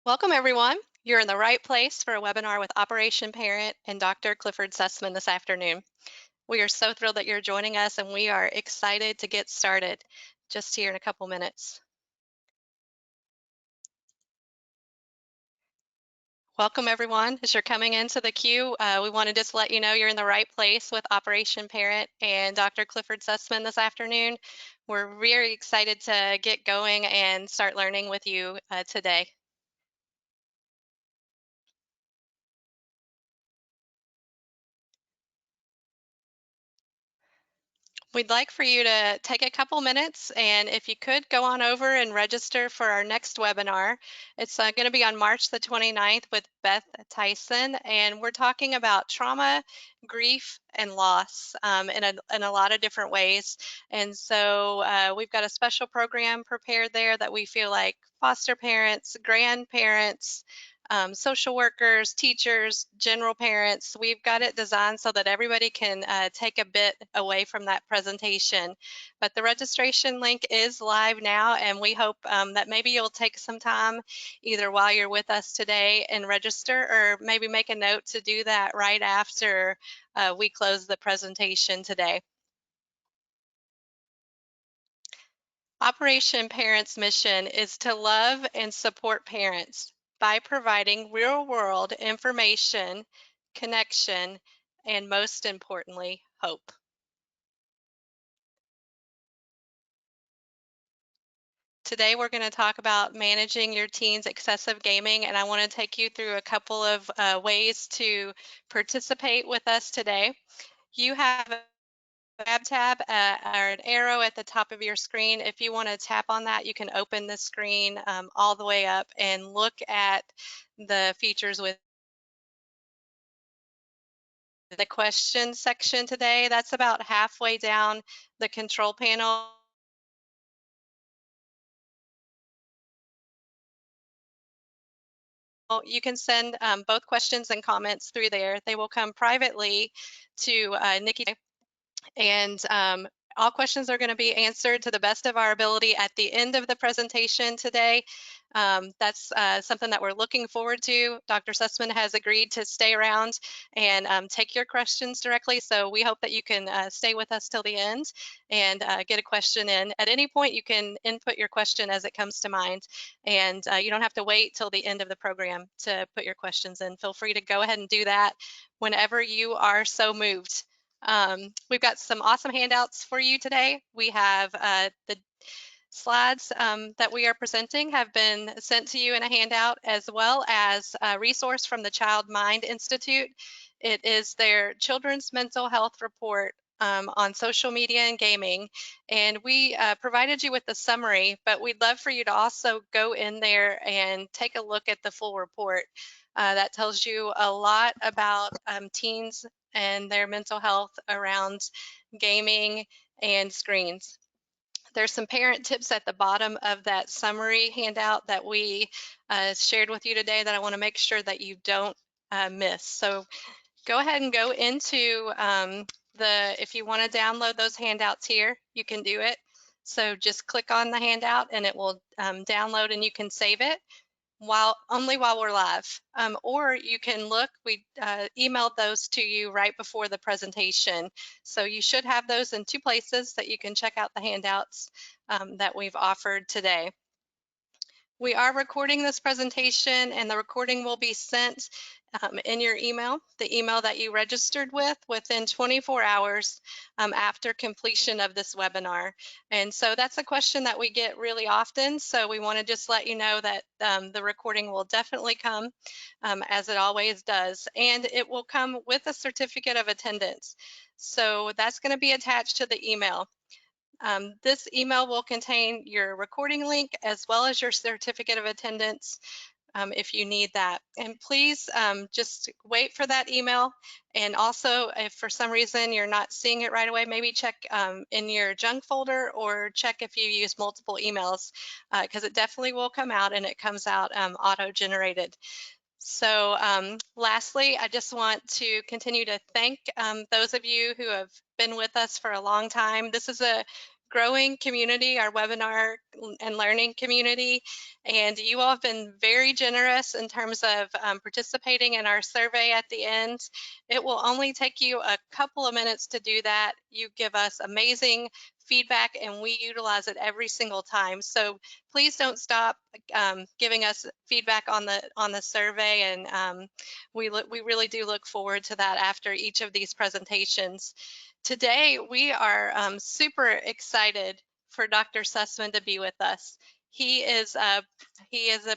Welcome, everyone. You're in the right place for a webinar with Operation Parent and Dr. Clifford Sussman this afternoon. We are so thrilled that you're joining us, and we are excited to get started just here in a couple minutes. Welcome, everyone. As you're coming into the queue, we want to just let you know you're in the right place with Operation Parent and Dr. Clifford Sussman this afternoon. We're very excited to get going and start learning with you today. We'd like for you to take a couple minutes, and if you could go on over and register for our next webinar. It's going to be on March the 29th with Beth Tyson, and we're talking about trauma, grief, and loss in a lot of different ways. And so we've got a special program prepared there that we feel like foster parents, grandparents, social workers, teachers, general parents. We've got it designed so that everybody can take a bit away from that presentation. But the registration link is live now, and we hope that maybe you'll take some time either while you're with us today and register, or maybe make a note to do that right after we close the presentation today. Operation Parent's mission is to love and support parents by providing real-world information, connection, and most importantly, hope. Today we're going to talk about managing your teen's excessive gaming, and I want to take you through a couple of ways to participate with us today. You have tab or an arrow at the top of your screen. If you want to tap on that, you can open the screen all the way up and look at the features with the question section today. That's about halfway down the control panel. You can send both questions and comments through there. They will come privately to Nikki, and all questions are going to be answered to the best of our ability at the end of the presentation today. That's something that we're looking forward to. Dr. Sussman has agreed to stay around and take your questions directly, so we hope that you can stay with us till the end and get a question in. At any point, you can input your question as it comes to mind, and you don't have to wait till the end of the program to put your questions in. Feel free to go ahead and do that whenever you are so moved. We've got some awesome handouts for you today. We have the slides that we are presenting have been sent to you in a handout, as well as a resource from the Child Mind Institute. It is their Children's Mental Health Report on social media and gaming. And we provided you with the summary, but we'd love for you to also go in there and take a look at the full report. That tells you a lot about teens and their mental health around gaming and screens. There's some parent tips at the bottom of that summary handout that we shared with you today that I want to make sure that you don't miss. So go ahead and go into if you want to download those handouts here, you can do it. So just click on the handout and it will download, and you can save it only while we're live. Or you can look, we emailed those to you right before the presentation. So you should have those in two places that you can check out the handouts that we've offered today. We are recording this presentation, and the recording will be sent in your email, the email that you registered with, within 24 hours after completion of this webinar. And so that's a question that we get really often. So we want to just let you know that the recording will definitely come, as it always does. And it will come with a certificate of attendance. So that's going to be attached to the email. This email will contain your recording link as well as your certificate of attendance if you need that. And please just wait for that email. And also, if for some reason you're not seeing it right away, maybe check in your junk folder, or check if you use multiple emails, because it definitely will come out, and it comes out auto-generated. So lastly, I just want to continue to thank those of you who have been with us for a long time. This is a growing community, our webinar and learning community, and you all have been very generous in terms of participating in our survey at the end. It will only take you a couple of minutes to do that. You give us amazing feedback and we utilize it every single time. So please don't stop giving us feedback on the survey, and we really do look forward to that after each of these presentations. Today we are super excited for Dr. Sussman to be with us. He is a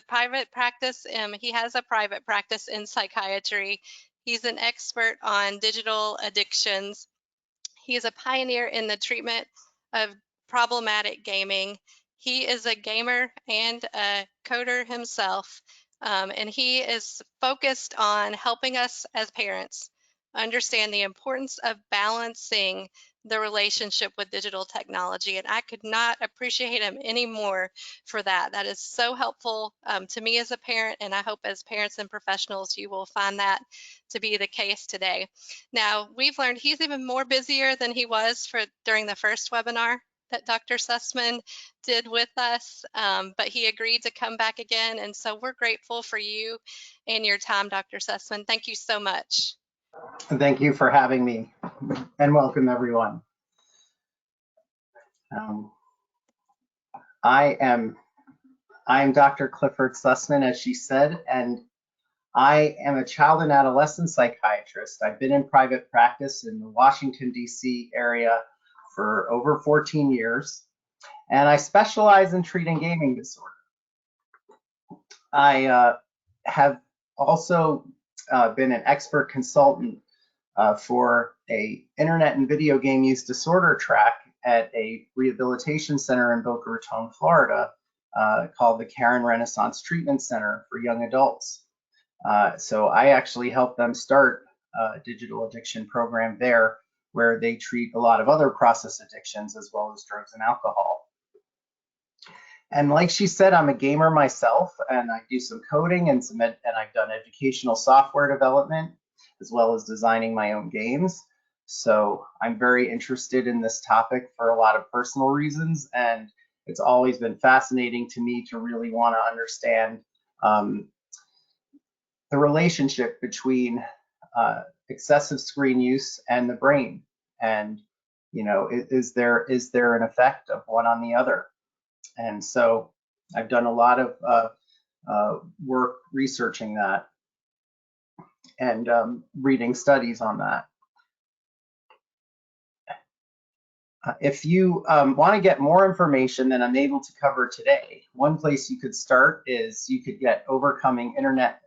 private practice. He has a private practice in psychiatry. He's an expert on digital addictions. He is a pioneer in the treatment of problematic gaming. He is a gamer and a coder himself, and he is focused on helping us as parents understand the importance of balancing the relationship with digital technology. And I could not appreciate him any more for that. That is so helpful to me as a parent, and I hope as parents and professionals you will find that to be the case today. Now, we've learned he's even more busier than he was during the first webinar that Dr. Sussman did with us, but he agreed to come back again. And so we're grateful for you and your time, Dr. Sussman. Thank you so much. Thank you for having me, and welcome everyone. I am Dr. Clifford Sussman, as she said, and I am a child and adolescent psychiatrist. I've been in private practice in the Washington, D.C. area for over 14 years, and I specialize in treating gaming disorder. I have also been an expert consultant for a internet and video game use disorder track at a rehabilitation center in Boca Raton, Florida, called the Karen Renaissance Treatment Center for Young Adults. So I actually helped them start a digital addiction program there, where they treat a lot of other process addictions as well as drugs and alcohol. And like she said, I'm a gamer myself, and I do some coding and I've done educational software development as well as designing my own games. So I'm very interested in this topic for a lot of personal reasons, and it's always been fascinating to me to really want to understand the relationship between excessive screen use and the brain, and is there an effect of one on the other? And so I've done a lot of work researching that and reading studies on that. If you want to get more information than I'm able to cover today, one place you could start is you could get Overcoming Internet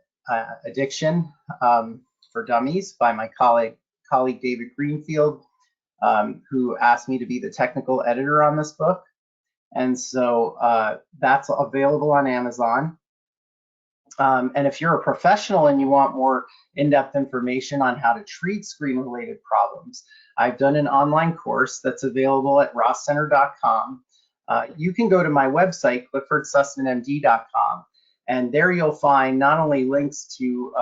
Addiction for Dummies by my colleague David Greenfield, who asked me to be the technical editor on this book. And so that's available on Amazon. And if you're a professional and you want more in-depth information on how to treat screen-related problems, I've done an online course that's available at rosscenter.com. You can go to my website, cliffordsussmanmd.com, and there you'll find not only links to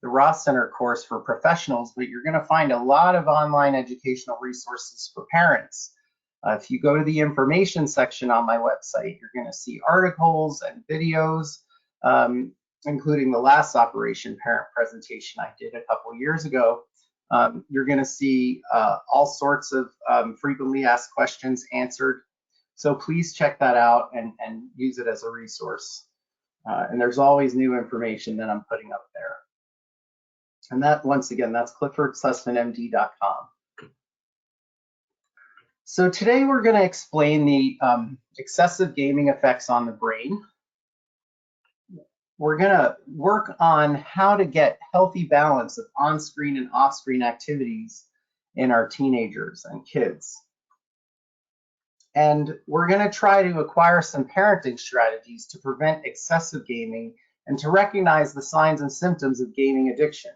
the Ross Center course for professionals, but you're going to find a lot of online educational resources for parents. If you go to the information section on my website, you're going to see articles and videos, including the last Operation Parent presentation I did a couple years ago. You're going to see all sorts of frequently asked questions answered. So please check that out and use it as a resource. And there's always new information that I'm putting up there. And that, once again, that's cliffordsussmanmd.com. So today we're going to explain the excessive gaming effects on the brain. We're going to work on how to get healthy balance of on-screen and off-screen activities in our teenagers and kids. And we're going to try to acquire some parenting strategies to prevent excessive gaming and to recognize the signs and symptoms of gaming addiction.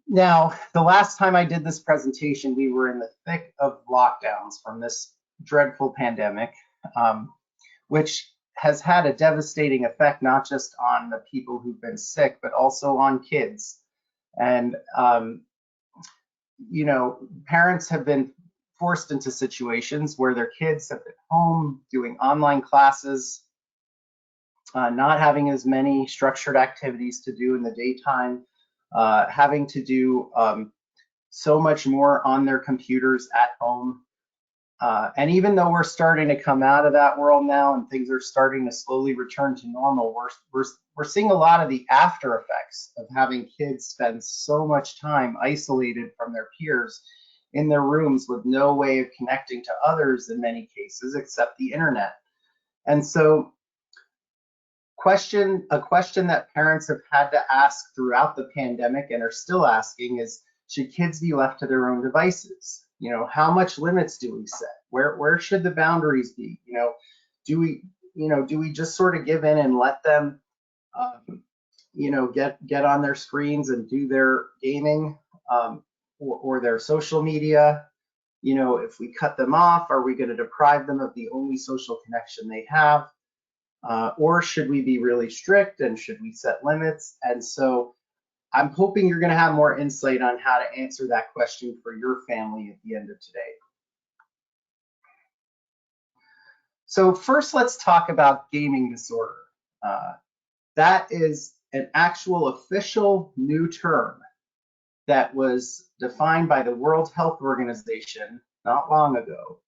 Now, the last time I did this presentation, we were in the thick of lockdowns from this dreadful pandemic, which has had a devastating effect not just on the people who've been sick, but also on kids. And, you know, parents have been forced into situations where their kids have been home doing online classes, not having as many structured activities to do in the daytime, having to do so much more on their computers at home. And even though we're starting to come out of that world now and things are starting to slowly return to normal, we're seeing a lot of the after effects of having kids spend so much time isolated from their peers in their rooms with no way of connecting to others in many cases except the internet. And so a question that parents have had to ask throughout the pandemic and are still asking is, should kids be left to their own devices? You know, how much limits do we set? Where should the boundaries be? You know, do we just sort of give in and let them, you know, get on their screens and do their gaming or their social media? You know, if we cut them off, are we going to deprive them of the only social connection they have? Or should we be really strict, and should we set limits? And so I'm hoping you're going to have more insight on how to answer that question for your family at the end of today. So first, let's talk about gaming disorder. That is an actual official new term that was defined by the World Health Organization not long ago.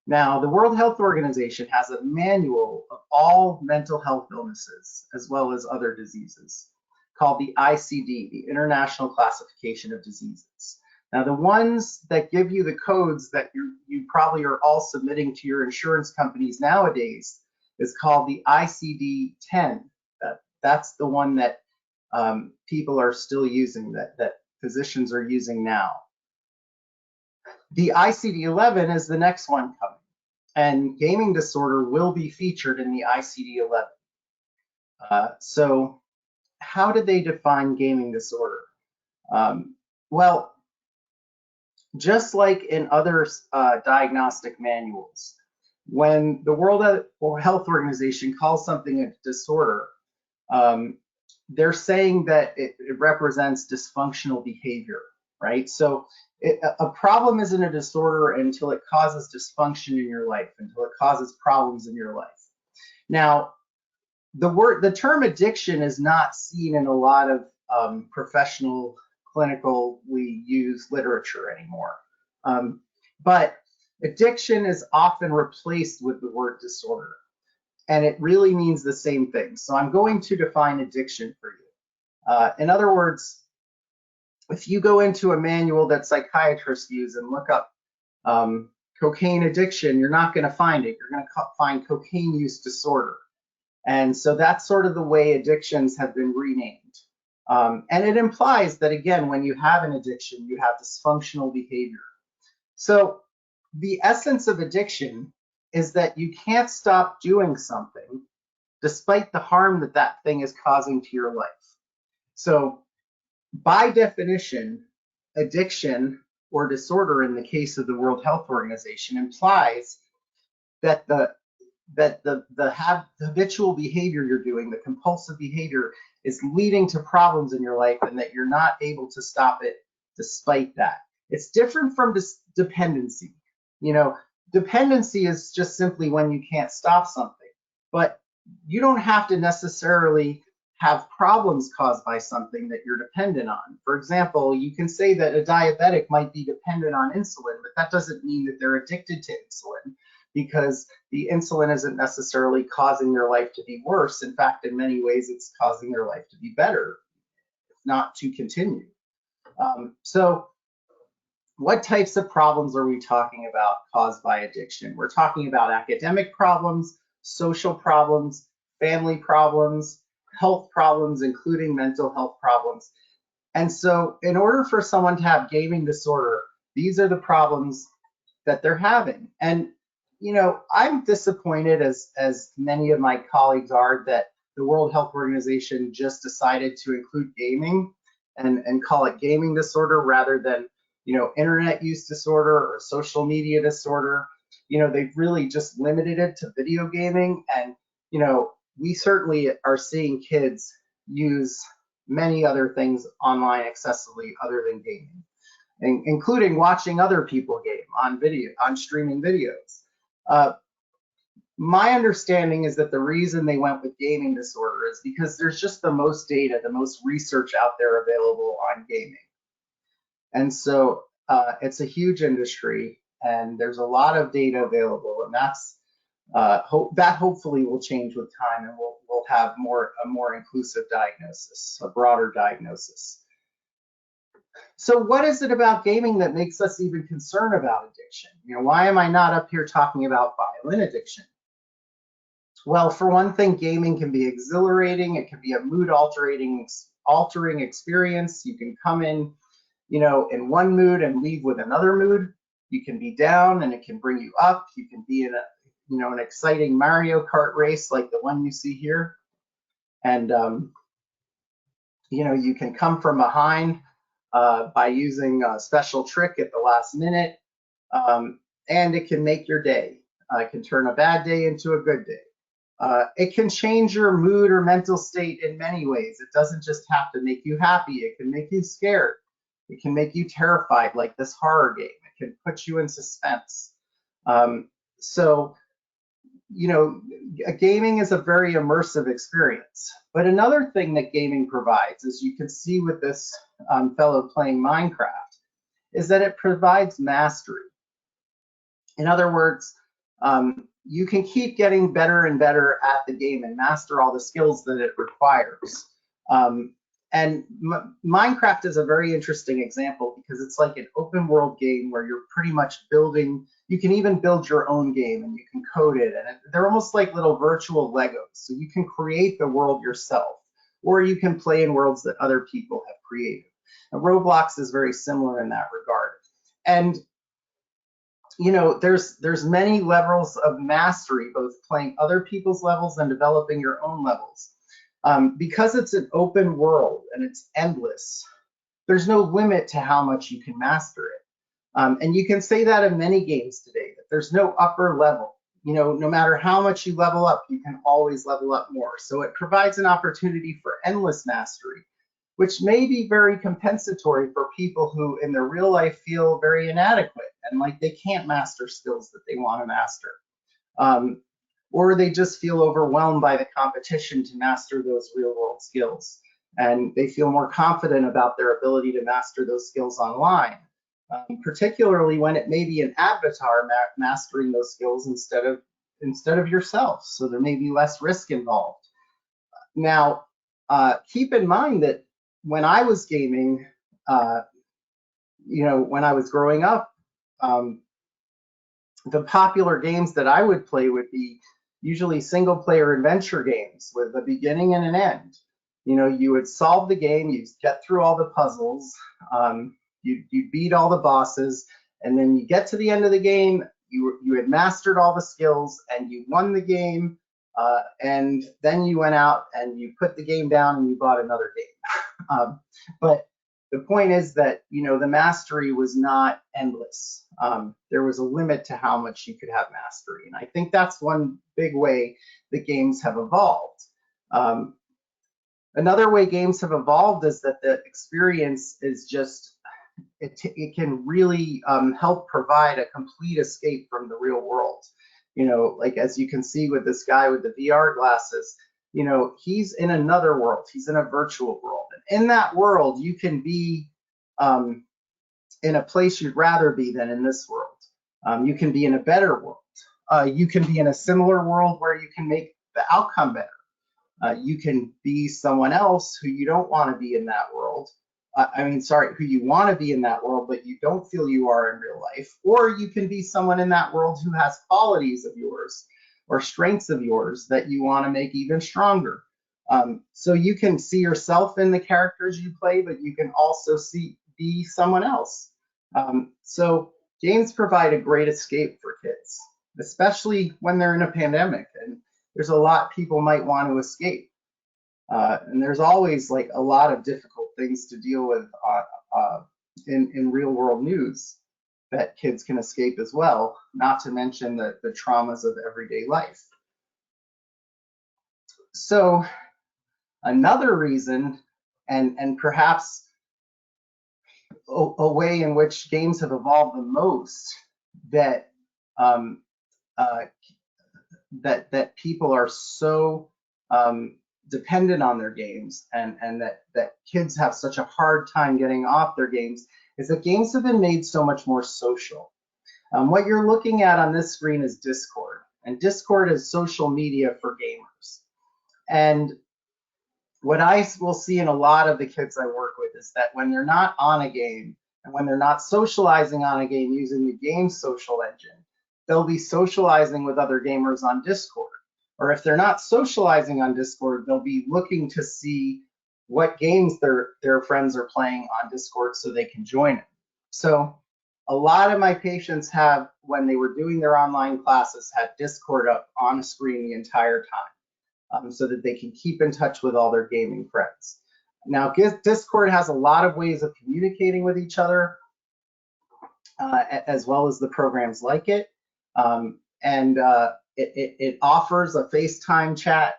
Now, the World Health Organization has a manual of all mental health illnesses as well as other diseases called the ICD, the International Classification of Diseases. Now, the ones that give you the codes that you probably are all submitting to your insurance companies nowadays is called the ICD-10. That's the one that people are still using, that physicians are using now. The ICD-11 is the next one coming, and gaming disorder will be featured in the ICD-11. So how did they define gaming disorder? Well, just like in other diagnostic manuals, when the World Health Organization calls something a disorder, they're saying that it represents dysfunctional behavior, right? So a problem isn't a disorder until it causes dysfunction in your life, until it causes problems in your life. Now, the term addiction is not seen in a lot of professional, clinically used literature anymore. But addiction is often replaced with the word disorder, and it really means the same thing. So I'm going to define addiction for you. In other words, if you go into a manual that psychiatrists use and look up cocaine addiction, you're not going to find it. You're going to find cocaine use disorder. And so that's sort of the way addictions have been renamed. And it implies that, again, when you have an addiction, you have dysfunctional behavior. So the essence of addiction is that you can't stop doing something despite the harm that that thing is causing to your life. So by definition, addiction or disorder in the case of the World Health Organization implies that the habitual behavior you're doing, the compulsive behavior, is leading to problems in your life and that you're not able to stop it despite that. It's different from dependency. You know, dependency is just simply when you can't stop something, but you don't have to necessarily have problems caused by something that you're dependent on. For example, you can say that a diabetic might be dependent on insulin, but that doesn't mean that they're addicted to insulin, because the insulin isn't necessarily causing their life to be worse. In fact, in many ways, it's causing their life to be better, if not to continue. So what types of problems are we talking about caused by addiction? We're talking about academic problems, social problems, family problems, health problems, including mental health problems. And so in order for someone to have gaming disorder, these are the problems that they're having. And you know, I'm disappointed, as many of my colleagues are, that the World Health Organization just decided to include gaming and call it gaming disorder rather than, you know, internet use disorder or social media disorder. You know, they've really just limited it to video gaming. And, you know, we certainly are seeing kids use many other things online excessively other than gaming. including watching other people game on streaming videos. My understanding is that the reason they went with gaming disorder is because there's just the most data, the most research out there available on gaming. And so it's a huge industry, and there's a lot of data available, and that hopefully will change with time, and we'll have a more inclusive diagnosis, a broader diagnosis. So what is it about gaming that makes us even concerned about addiction? Why am I not up here talking about violent addiction? Well, for one thing, gaming can be exhilarating. It can be a mood altering experience. You can come in, in one mood and leave with another mood. You can be down and it can bring you up. You can be in an exciting Mario Kart race like the one you see here. And, you can come from behind by using a special trick at the last minute. And it can make your day. It can turn a bad day into a good day. It can change your mood or mental state in many ways. It doesn't just have to make you happy. It can make you scared. It can make you terrified, like this horror game. It can put you in suspense. Gaming is a very immersive experience. But another thing that gaming provides, as you can see with this fellow playing Minecraft, is that it provides mastery. In other words, you can keep getting better and better at the game and master all the skills that it requires. And Minecraft is a very interesting example because it's like an open world game where you're pretty much building, you can even build your own game and you can code it. And they're almost like little virtual Legos. So you can create the world yourself, or you can play in worlds that other people have created. And Roblox is very similar in that regard. And there's many levels of mastery, both playing other people's levels and developing your own levels. Because it's an open world and it's endless, there's no limit to how much you can master it. And you can say that in many games today, that there's no upper level. No matter how much you level up, you can always level up more. So it provides an opportunity for endless mastery, which may be very compensatory for people who in their real life feel very inadequate and like they can't master skills that they want to master. Or they just feel overwhelmed by the competition to master those real world skills. And they feel more confident about their ability to master those skills online, particularly when it may be an avatar mastering those skills instead of yourself. So there may be less risk involved. Now, keep in mind that when I was gaming, when I was growing up, the popular games that I would play would be usually single player adventure games with a beginning and an end. You would solve the game, you'd get through all the puzzles, you beat all the bosses, and then you get to the end of the game, you had mastered all the skills and you won the game, and then you went out and you put the game down and you bought another game. But the point is that, the mastery was not endless. There was a limit to how much you could have mastery. And I think that's one big way that games have evolved. Another way games have evolved is that the experience is just, it can really help provide a complete escape from the real world. Like as you can see with this guy with the VR glasses, he's in another world. He's in a virtual world. And in that world, you can be in a place you'd rather be than in this world. You can be in a better world. You can be in a similar world where you can make the outcome better. You can be someone else who you don't want to be in that world. Who you want to be in that world, but you don't feel you are in real life. Or you can be someone in that world who has qualities of yours or strengths of yours that you want to make even stronger. So you can see yourself in the characters you play, but you can also be someone else. So games provide a great escape for kids, especially when they're in a pandemic and there's a lot people might want to escape. And there's always like a lot of difficult things to deal with in real world news that kids can escape as well, not to mention the traumas of everyday life. So another reason, and perhaps a way in which games have evolved the most that um, uh, that people are so dependent on their games, and that kids have such a hard time getting off their games, is that games have been made so much more social. What you're looking at on this screen is Discord, and Discord is social media for gamers. And what I will see in a lot of the kids I work with is that when they're not on a game, and when they're not socializing on a game using the game social engine, they'll be socializing with other gamers on Discord. Or if they're not socializing on Discord, they'll be looking to see what games their friends are playing on Discord so they can join it. So a lot of my patients have, when they were doing their online classes, had Discord up on a screen the entire time, so that they can keep in touch with all their gaming friends. Now, Discord has a lot of ways of communicating with each other, as well as the programs like it. And it offers a FaceTime chat,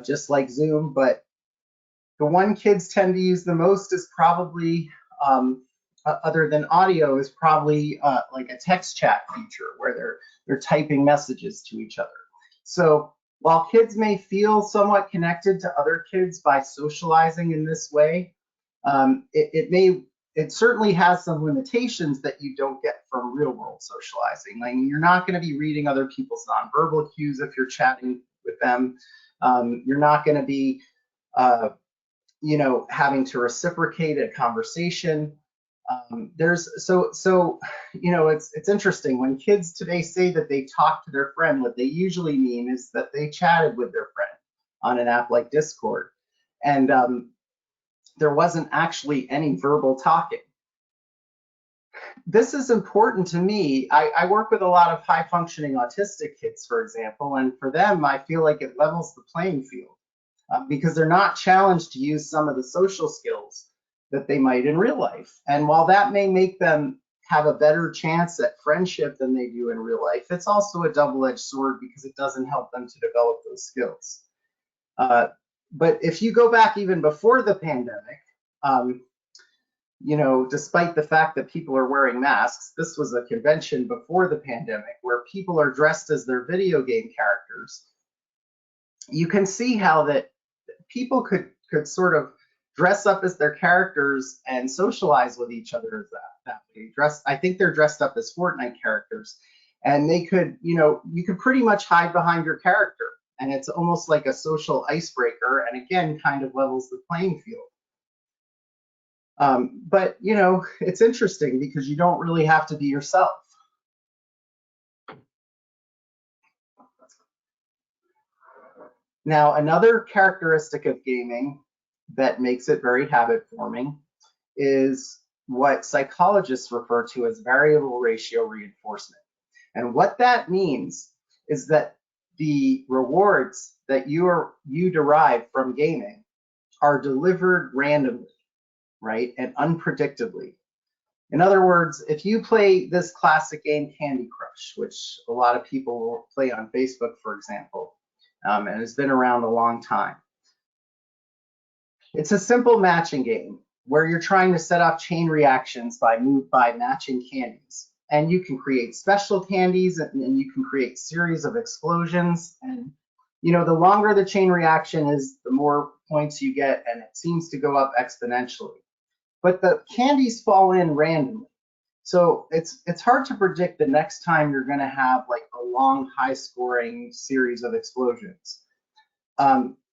just like Zoom, but the one kids tend to use the most is probably, other than audio, is probably like a text chat feature where they're typing messages to each other. So while kids may feel somewhat connected to other kids by socializing in this way, it certainly has some limitations that you don't get from real world socializing. Like, you're not going to be reading other people's nonverbal cues if you're chatting with them. You're not going to be, having to reciprocate a conversation. It's interesting when kids today say that they talk to their friend. What they usually mean is that they chatted with their friend on an app like Discord, and there wasn't actually any verbal talking. This is important to me. I work with a lot of high functioning autistic kids, for example, and for them, I feel like it levels the playing field, because they're not challenged to use some of the social skills that they might in real life. And while that may make them have a better chance at friendship than they do in real life, it's also a double-edged sword because it doesn't help them to develop those skills. But if you go back even before the pandemic, despite the fact that people are wearing masks, this was a convention before the pandemic where people are dressed as their video game characters. You can see how that people could sort of dress up as their characters and socialize with each other as that way. I think they're dressed up as Fortnite characters, and they could, you could pretty much hide behind your character, and it's almost like a social icebreaker, and again, kind of levels the playing field. But it's interesting because you don't really have to be yourself. Now, another characteristic of gaming that makes it very habit forming is what psychologists refer to as variable ratio reinforcement. And what that means is that the rewards that you derive from gaming are delivered randomly, right, and unpredictably. In other words, if you play this classic game Candy Crush, which a lot of people will play on Facebook, for example, and has been around a long time, it's a simple matching game where you're trying to set off chain reactions by matching candies. And you can create special candies, and you can create series of explosions. And the longer the chain reaction is, the more points you get, and it seems to go up exponentially. But the candies fall in randomly. So it's hard to predict the next time you're going to have like a long, high-scoring series of explosions.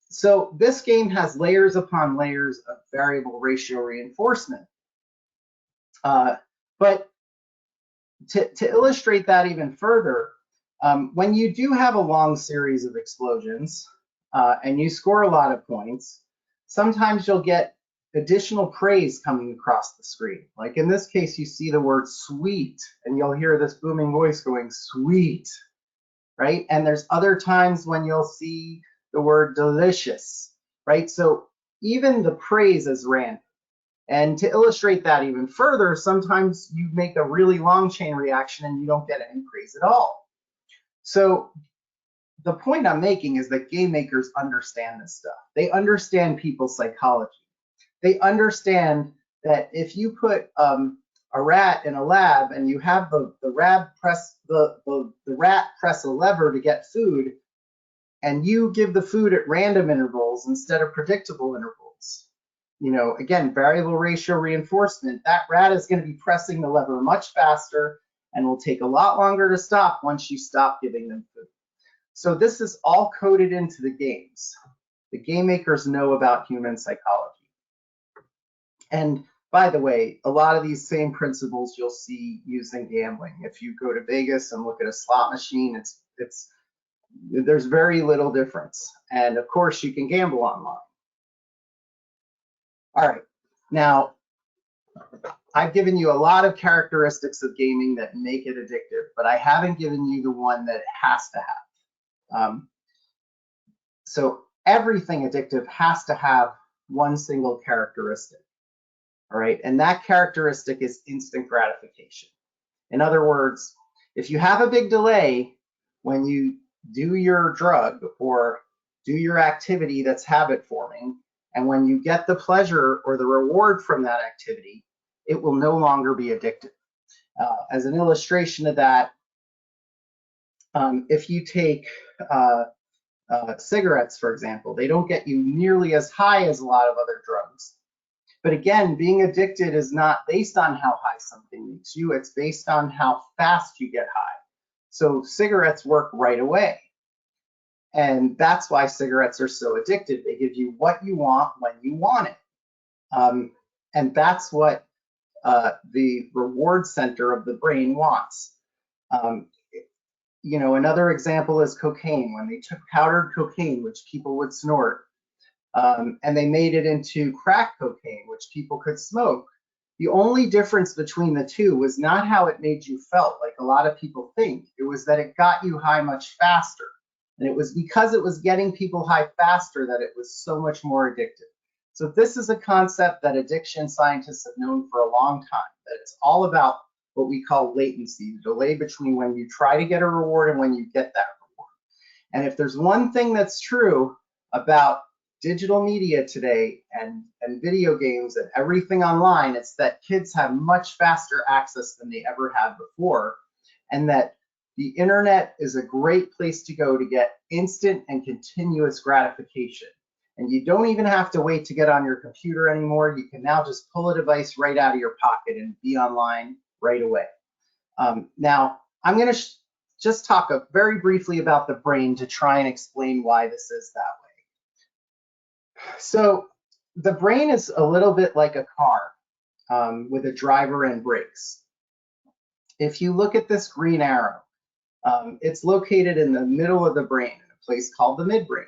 So this game has layers upon layers of variable ratio reinforcement. But to illustrate that even further, when you do have a long series of explosions and you score a lot of points, sometimes you'll get additional praise coming across the screen. Like in this case, you see the word sweet, and you'll hear this booming voice going, sweet, right? And there's other times when you'll see the word delicious, right? So even the praise is random. And to illustrate that even further, sometimes you make a really long chain reaction and you don't get any praise at all. So the point I'm making is that game makers understand this stuff. They understand people's psychology. They understand that if you put a rat in a lab and you have the rat press a lever to get food, and you give the food at random intervals instead of predictable intervals, again, variable ratio reinforcement, that rat is going to be pressing the lever much faster and will take a lot longer to stop once you stop giving them food. So this is all coded into the games. The game makers know about human psychology. And by the way, a lot of these same principles you'll see used in gambling. If you go to Vegas and look at a slot machine, there's very little difference. And of course, you can gamble online. All right, now I've given you a lot of characteristics of gaming that make it addictive, but I haven't given you the one that it has to have. So everything addictive has to have one single characteristic. All right, and that characteristic is instant gratification. In other words, if you have a big delay when you do your drug or do your activity that's habit forming, and when you get the pleasure or the reward from that activity, it will no longer be addictive. As an illustration of that, if you take cigarettes, for example, they don't get you nearly as high as a lot of other drugs. But again, being addicted is not based on how high something makes you, it's based on how fast you get high. So cigarettes work right away. And that's why cigarettes are so addictive. They give you what you want when you want it. And that's what the reward center of the brain wants. Another example is cocaine. When they took powdered cocaine, which people would snort, and they made it into crack cocaine, which people could smoke. The only difference between the two was not how it made you felt, like a lot of people think. It was that it got you high much faster. And it was because it was getting people high faster that it was so much more addictive. So this is a concept that addiction scientists have known for a long time, that it's all about what we call latency, the delay between when you try to get a reward and when you get that reward. And if there's one thing that's true about digital media today and video games and everything online, it's that kids have much faster access than they ever had before, and that the internet is a great place to go to get instant and continuous gratification. And you don't even have to wait to get on your computer anymore. You can now just pull a device right out of your pocket and be online right away. Now, I'm going to just talk very briefly about the brain to try and explain why this is that way. So the brain is a little bit like a car with a driver and brakes. If you look at this green arrow, it's located in the middle of the brain in a place called the midbrain.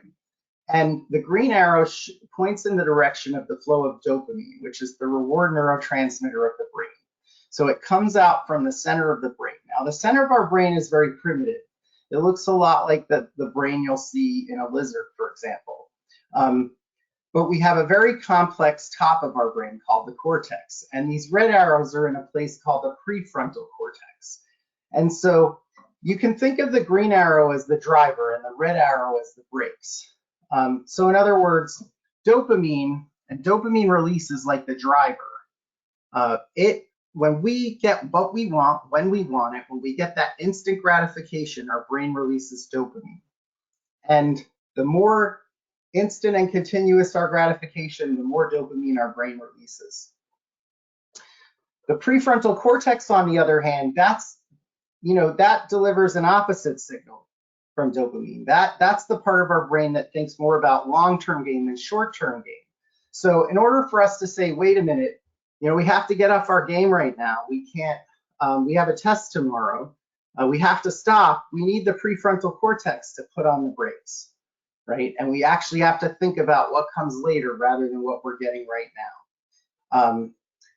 And the green arrow points in the direction of the flow of dopamine, which is the reward neurotransmitter of the brain. So it comes out from the center of the brain. Now, the center of our brain is very primitive. It looks a lot like the brain you'll see in a lizard, for example. But we have a very complex top of our brain called the cortex. And these red arrows are in a place called the prefrontal cortex. And so you can think of the green arrow as the driver and the red arrow as the brakes. So in other words, dopamine and dopamine release is like the driver. When we get what we want, when we want it, when we get that instant gratification, our brain releases dopamine. And the more instant and continuous our gratification, the more dopamine our brain releases. The prefrontal cortex, on the other hand, that delivers an opposite signal from dopamine. That's the part of our brain that thinks more about long-term gain than short-term gain. So in order for us to say, wait a minute, we have to get off our game right now. We can't, we have a test tomorrow. We have to stop. We need the prefrontal cortex to put on the brakes, right? And we actually have to think about what comes later rather than what we're getting right now.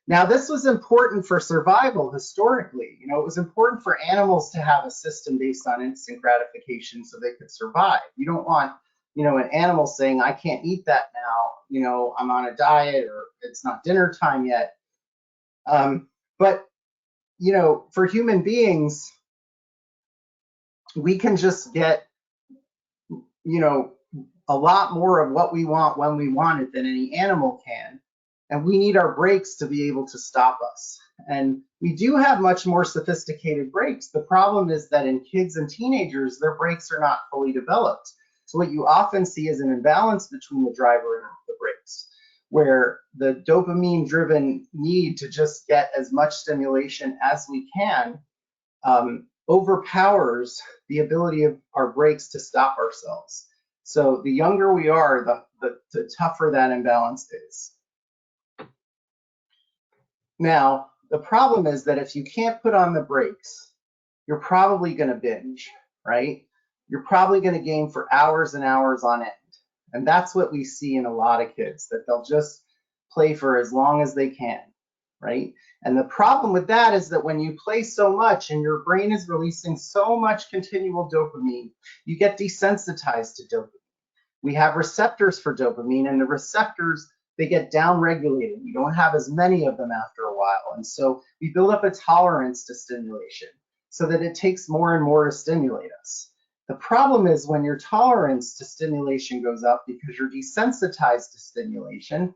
Now, this was important for survival historically. It was important for animals to have a system based on instant gratification so they could survive. You don't want, an animal saying, I can't eat that now, I'm on a diet or it's not dinner time yet. But, for human beings, we can just get, a lot more of what we want when we want it than any animal can. and we need our brakes to be able to stop us. And we do have much more sophisticated brakes. The problem is that in kids and teenagers, their brakes are not fully developed. So what you often see is an imbalance between the driver and the brakes, where the dopamine-driven need to just get as much stimulation as we can overpowers the ability of our brakes to stop ourselves. So the younger we are, the tougher that imbalance is. Now, the problem is that if you can't put on the brakes, you're probably going to binge, right? You're probably going to game for hours and hours on end. And that's what we see in a lot of kids, that they'll just play for as long as they can, right? And the problem with that is that when you play so much and your brain is releasing so much continual dopamine, you get desensitized to dopamine. We have receptors for dopamine, and the receptors, they get downregulated. You don't have as many of them after a while. And so we build up a tolerance to stimulation so that it takes more and more to stimulate us. The problem is when your tolerance to stimulation goes up because you're desensitized to stimulation,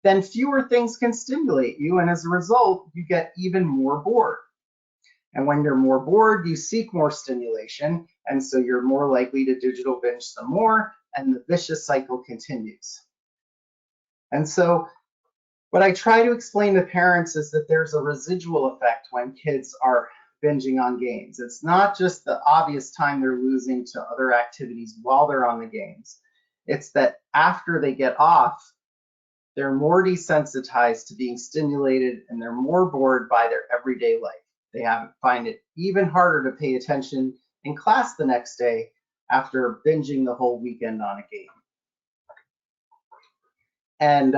then fewer things can stimulate you. And as a result, you get even more bored. And when you're more bored, you seek more stimulation. And so you're more likely to digital binge some more, and the vicious cycle continues. And so what I try to explain to parents is that there's a residual effect when kids are binging on games. It's not just the obvious time they're losing to other activities while they're on the games. It's that after they get off, they're more desensitized to being stimulated, and they're more bored by their everyday life. They find it even harder to pay attention in class the next day after binging the whole weekend on a game. And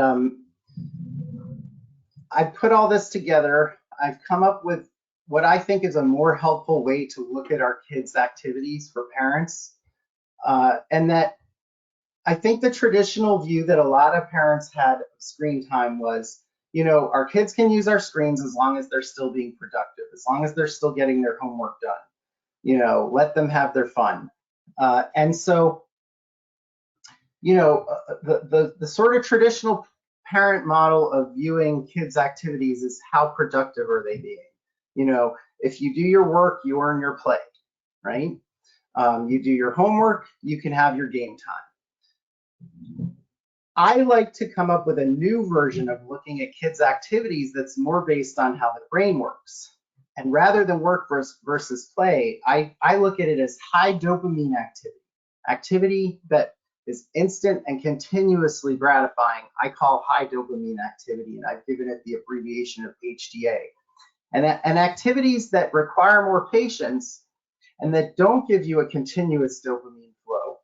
I put all this together. I've come up with what I think is a more helpful way to look at our kids' activities for parents. And that I think the traditional view that a lot of parents had of screen time was, you know, our kids can use our screens as long as they're still being productive, as long as they're still getting their homework done. You know, let them have their fun. And so, you know, the sort of traditional parent model of viewing kids' activities is how productive are they being? You know, if you do your work, you earn your play, right? You do your homework, you can have your game time. I like to come up with a new version of looking at kids' activities that's more based on how the brain works. And rather than work versus play, I look at it as high dopamine activity that is instant and continuously gratifying. I call high dopamine activity, and I've given it the abbreviation of HDA. And activities that require more patience and that don't give you a continuous dopamine flow,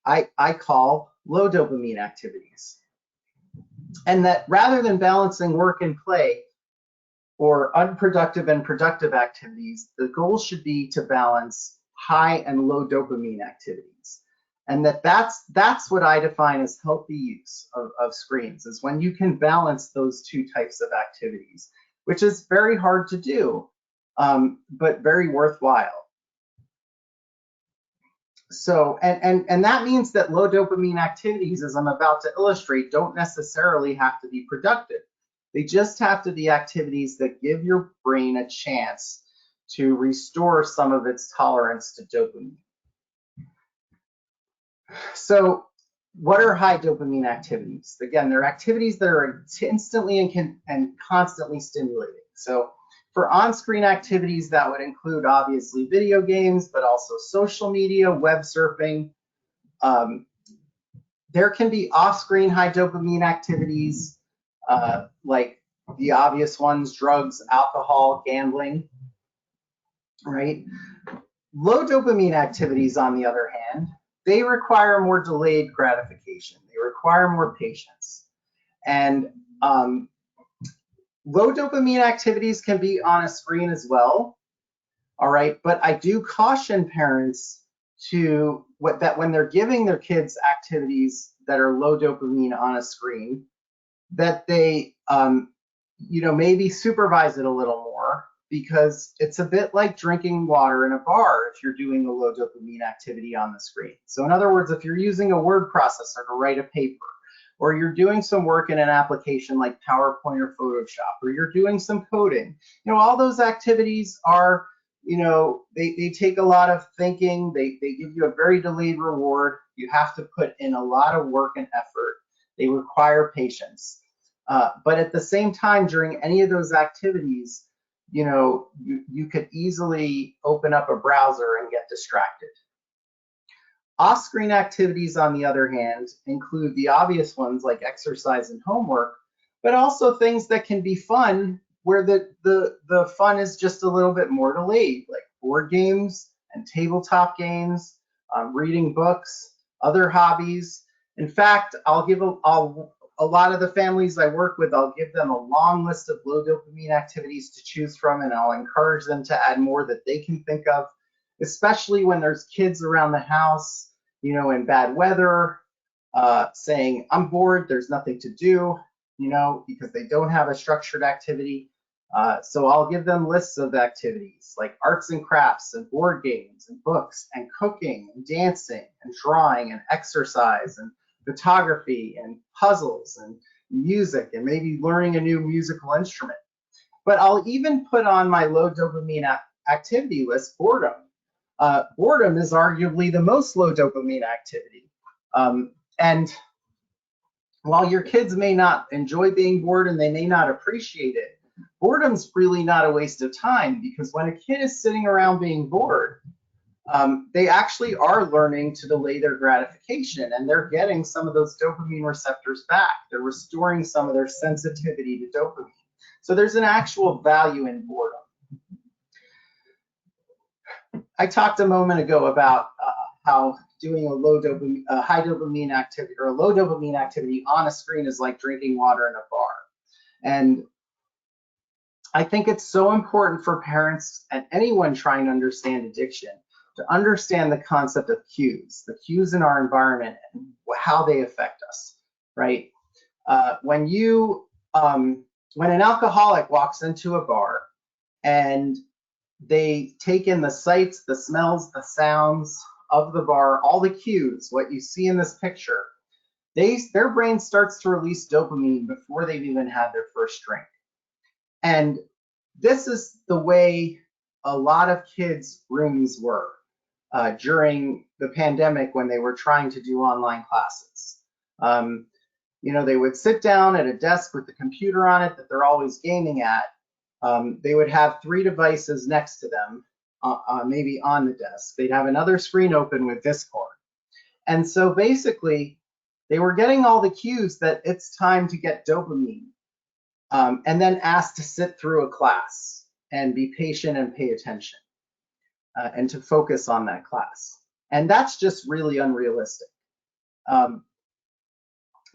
I call low dopamine activities. And that rather than balancing work and play or unproductive and productive activities, the goal should be to balance high and low dopamine activities. And that's what I define as healthy use of screens, is when you can balance those two types of activities, which is very hard to do, but very worthwhile. So, and that means that low dopamine activities, as I'm about to illustrate, don't necessarily have to be productive. They just have to be activities that give your brain a chance to restore some of its tolerance to dopamine. So what are high dopamine activities? Again, they're activities that are instantly and constantly stimulating. So for on-screen activities, that would include obviously video games, but also social media, web surfing. There can be off-screen high dopamine activities, like the obvious ones, drugs, alcohol, gambling, right? Low dopamine activities, on the other hand, they require more delayed gratification. They require more patience. And low dopamine activities can be on a screen as well, all right? But I do caution parents that when they're giving their kids activities that are low dopamine on a screen, that they, maybe supervise it a little more, because it's a bit like drinking water in a bar if you're doing a low dopamine activity on the screen. So in other words, if you're using a word processor to write a paper, or you're doing some work in an application like PowerPoint or Photoshop, or you're doing some coding. All those activities are, they take a lot of thinking. They give you a very delayed reward. You have to put in a lot of work and effort. They require patience. But at the same time, during any of those activities, you could easily open up a browser and get distracted. Off-screen activities, on the other hand, include the obvious ones like exercise and homework, but also things that can be fun where the fun is just a little bit more delayed, like board games and tabletop games, reading books, other hobbies. In fact, I'll give a lot of the families I work with, I'll give them a long list of low dopamine activities to choose from, and I'll encourage them to add more that they can think of, especially when there's kids around the house, in bad weather, saying, I'm bored, there's nothing to do, because they don't have a structured activity. So I'll give them lists of activities like arts and crafts and board games and books and cooking and dancing and drawing and exercise and photography and puzzles and music and maybe learning a new musical instrument. But I'll even put on my low dopamine activity list boredom. Boredom is arguably the most low dopamine activity. And while your kids may not enjoy being bored and they may not appreciate it, boredom's really not a waste of time, because when a kid is sitting around being bored, they actually are learning to delay their gratification, and they're getting some of those dopamine receptors back. They're restoring some of their sensitivity to dopamine. So there's an actual value in boredom. I talked a moment ago about how doing a high dopamine activity or a low dopamine activity on a screen is like drinking water in a bar. And I think it's so important for parents and anyone trying to understand addiction to understand the concept of cues, the cues in our environment and how they affect us, right? When an alcoholic walks into a bar and they take in the sights, the smells, the sounds of the bar, all the cues, what you see in this picture, their brain starts to release dopamine before they've even had their first drink. And this is the way a lot of kids' rooms were during the pandemic when they were trying to do online classes. They would sit down at a desk with the computer on it that they're always gaming at. They would have 3 devices next to them, maybe on the desk. They'd have another screen open with Discord. And so basically, they were getting all the cues that it's time to get dopamine, and then asked to sit through a class and be patient and pay attention, and to focus on that class. And that's just really unrealistic.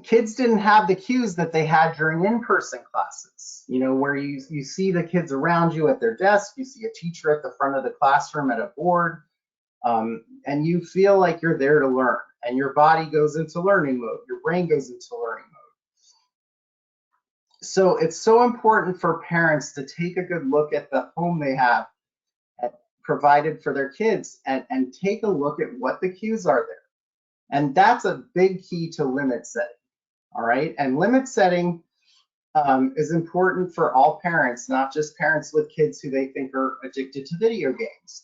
Kids didn't have the cues that they had during in-person classes, where you see the kids around you at their desk, you see a teacher at the front of the classroom at a board, and you feel like you're there to learn, and your body goes into learning mode, your brain goes into learning mode. So it's so important for parents to take a good look at the home they have provided for their kids and take a look at what the cues are there. And that's a big key to limit setting. All right, and limit setting is important for all parents, not just parents with kids who they think are addicted to video games.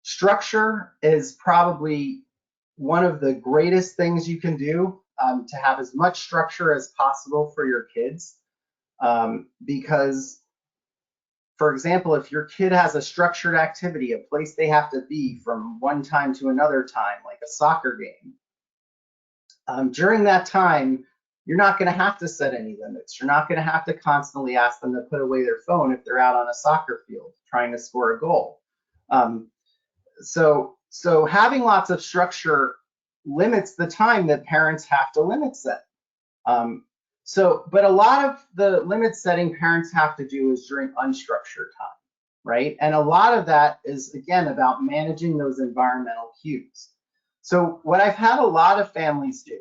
Structure is probably one of the greatest things you can do, to have as much structure as possible for your kids, because, for example, if your kid has a structured activity, a place they have to be from one time to another time, like a soccer game, during that time, you're not going to have to set any limits. You're not going to have to constantly ask them to put away their phone if they're out on a soccer field trying to score a goal. So having lots of structure limits the time that parents have to limit set. But a lot of the limit setting parents have to do is during unstructured time, right? And a lot of that is, again, about managing those environmental cues. So what I've had a lot of families do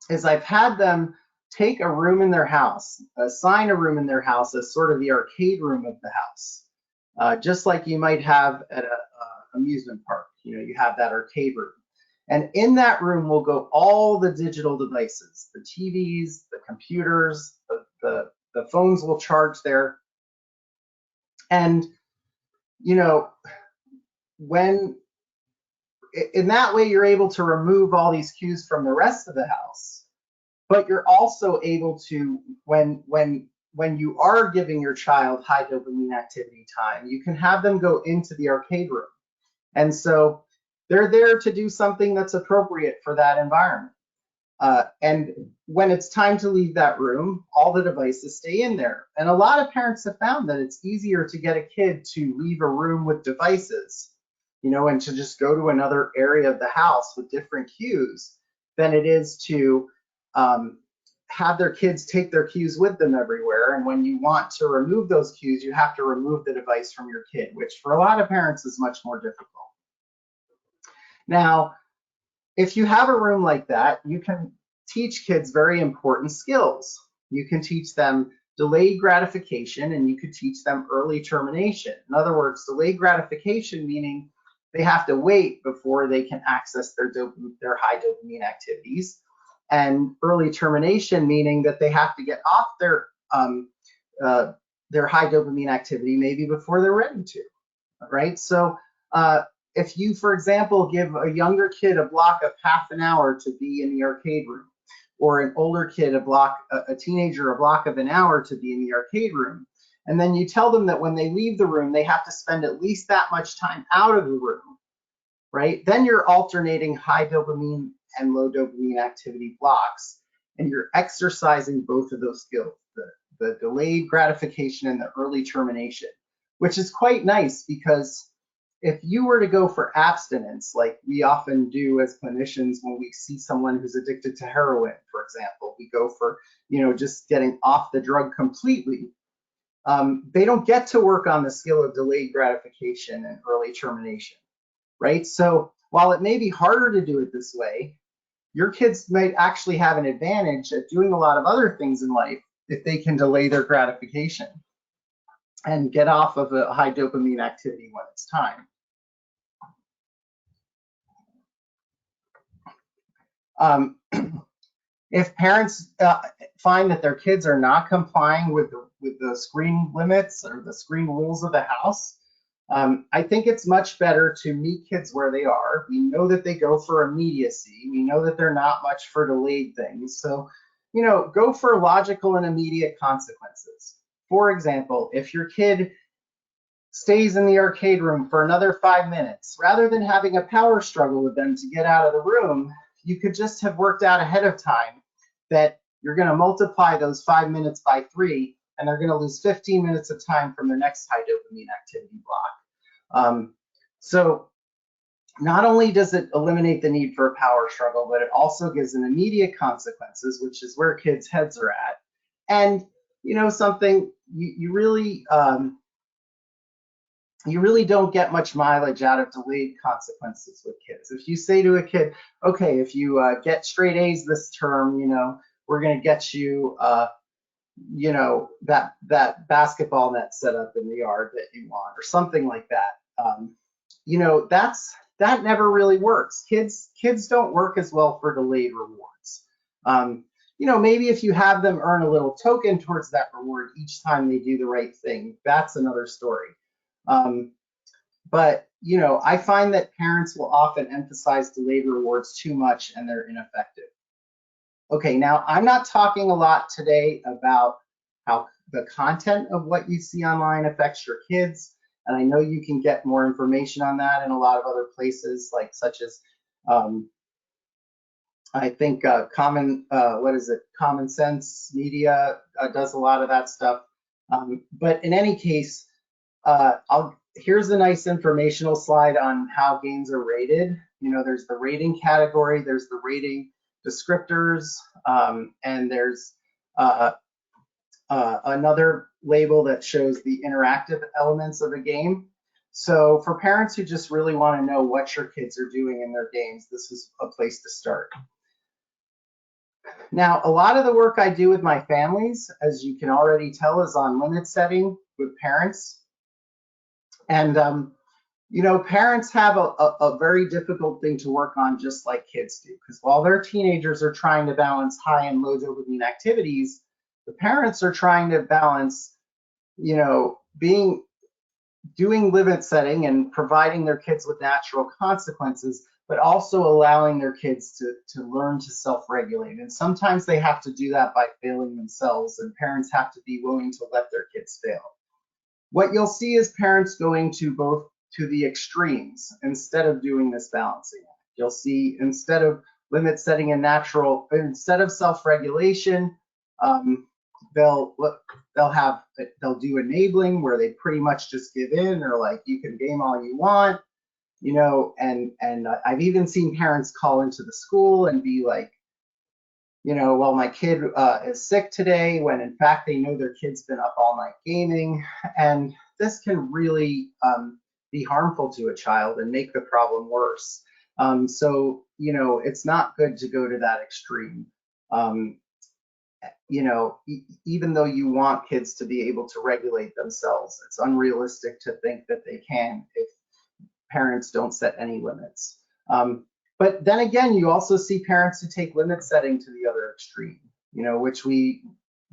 is I've had them take a room in their house, assign a room in their house as sort of the arcade room of the house, just like you might have at an amusement park. You have that arcade room. And in that room will go all the digital devices, the TVs, the computers, the phones will charge there. And, you know, when in that way, you're able to remove all these cues from the rest of the house, but you're also able to, when you are giving your child high dopamine activity time, you can have them go into the arcade room. And so they're there to do something that's appropriate for that environment. And when it's time to leave that room, all the devices stay in there. And a lot of parents have found that it's easier to get a kid to leave a room with devices, you know, and to just go to another area of the house with different cues than it is to have their kids take their cues with them everywhere. And when you want to remove those cues, you have to remove the device from your kid, which for a lot of parents is much more difficult. Now, if you have a room like that, you can teach kids very important skills. You can teach them delayed gratification, and you could teach them early termination. In other words, delayed gratification meaning they have to wait before they can access their high dopamine activities, and early termination meaning that they have to get off their high dopamine activity maybe before they're ready to, right? So if you, for example, give a younger kid a block of half an hour to be in the arcade room, or an older kid a teenager a block of an hour to be in the arcade room, and then you tell them that when they leave the room, they have to spend at least that much time out of the room, right? Then you're alternating high dopamine and low dopamine activity blocks, and you're exercising both of those skills, the delayed gratification and the early termination, which is quite nice because if you were to go for abstinence, like we often do as clinicians when we see someone who's addicted to heroin, for example, we go for, you know, just getting off the drug completely. They don't get to work on the skill of delayed gratification and early termination, right? So while it may be harder to do it this way, your kids might actually have an advantage at doing a lot of other things in life if they can delay their gratification and get off of a high dopamine activity when it's time. If parents find that their kids are not complying with the screen limits or the screen rules of the house, I think it's much better to meet kids where they are. We know that they go for immediacy. We know that they're not much for delayed things. So, you know, go for logical and immediate consequences. For example, if your kid stays in the arcade room for another 5 minutes, rather than having a power struggle with them to get out of the room, you could just have worked out ahead of time that you're going to multiply those 5 minutes by 3, and they're going to lose 15 minutes of time from their next high dopamine activity block. So not only does it eliminate the need for a power struggle, but it also gives them immediate consequences, which is where kids' heads are at. And, you know, something you really don't get much mileage out of delayed consequences with kids. If you say to a kid, okay, if you get straight A's this term, you know, we're going to get you, you know, that basketball net set up in the yard that you want, or something like that. You know, that never really works. Kids don't work as well for delayed rewards. You know, maybe if you have them earn a little token towards that reward each time they do the right thing, that's another story. But, you know, I find that parents will often emphasize delayed rewards too much and they're ineffective. Okay, now I'm not talking a lot today about how the content of what you see online affects your kids. And I know you can get more information on that in a lot of other places, like such as, I think Common Sense Media does a lot of that stuff. But in any case, here's a nice informational slide on how games are rated. You know, there's the rating category, there's the rating descriptors, and there's another label that shows the interactive elements of a game. So for parents who just really want to know what your kids are doing in their games, this is a place to start. Now, a lot of the work I do with my families, as you can already tell, is on limit setting with parents. And You know, parents have a very difficult thing to work on, just like kids do, because while their teenagers are trying to balance high and low dopamine activities, the parents are trying to balance, you know, doing limit setting and providing their kids with natural consequences, but also allowing their kids to learn to self-regulate. And sometimes they have to do that by failing themselves, and parents have to be willing to let their kids fail. What you'll see is parents going to the extremes instead of doing this balancing act. You'll see, instead of limit setting and instead of self-regulation, um, they'll they'll do enabling, where they pretty much just give in, or like, you can game all you want, you know. And I've even seen parents call into the school and be like, you know, well, my kid is sick today, when in fact they know their kid's been up all night gaming. And this can really be harmful to a child and make the problem worse. So, you know, it's not good to go to that extreme. You know, even though you want kids to be able to regulate themselves, it's unrealistic to think that they can if parents don't set any limits. But then again, you also see parents who take limit setting to the other extreme, you know, which we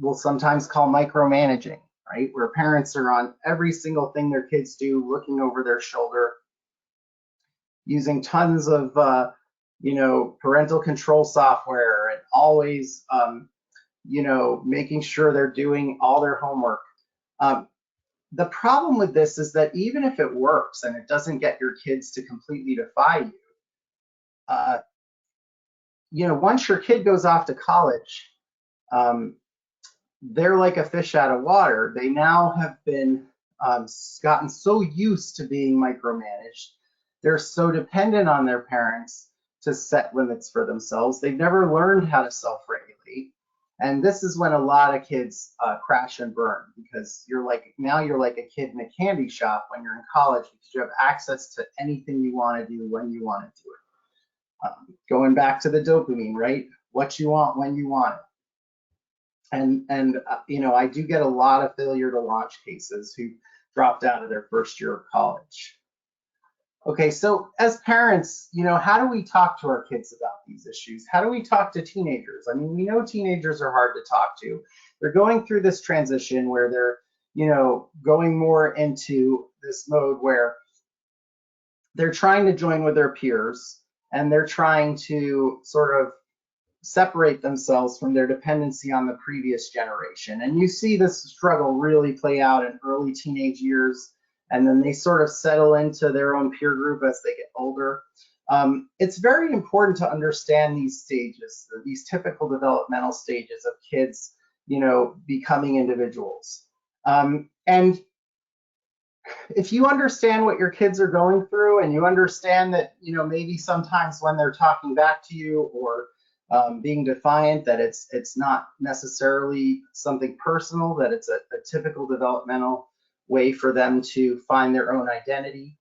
will sometimes call micromanaging, right? Where parents are on every single thing their kids do, looking over their shoulder, using tons of, you know, parental control software, and always, you know, making sure they're doing all their homework. The problem with this is that even if it works and it doesn't get your kids to completely defy you, uh, you know, once your kid goes off to college, um, they're like a fish out of water. They now have been gotten so used to being micromanaged. They're so dependent on their parents to set limits for themselves. They've never learned how to self-regulate. And this is when a lot of kids crash and burn, because you're like a kid in a candy shop when you're in college, because you have access to anything you want to do when you want to do it. Going back to the dopamine, right? What you want when you want it. And you know, I do get a lot of failure to launch cases who dropped out of their first year of college. Okay, so as parents, you know, how do we talk to our kids about these issues? How do we talk to teenagers? I mean, we know teenagers are hard to talk to. They're going through this transition where they're, you know, going more into this mode where they're trying to join with their peers, and they're trying to sort of separate themselves from their dependency on the previous generation. And you see this struggle really play out in early teenage years, and then they sort of settle into their own peer group as they get older. It's very important to understand these stages, these typical developmental stages of kids, you know, becoming individuals. And if you understand what your kids are going through, and you understand that, you know, maybe sometimes when they're talking back to you, or being defiant, that it's not necessarily something personal, that it's a typical developmental way for them to find their own identity,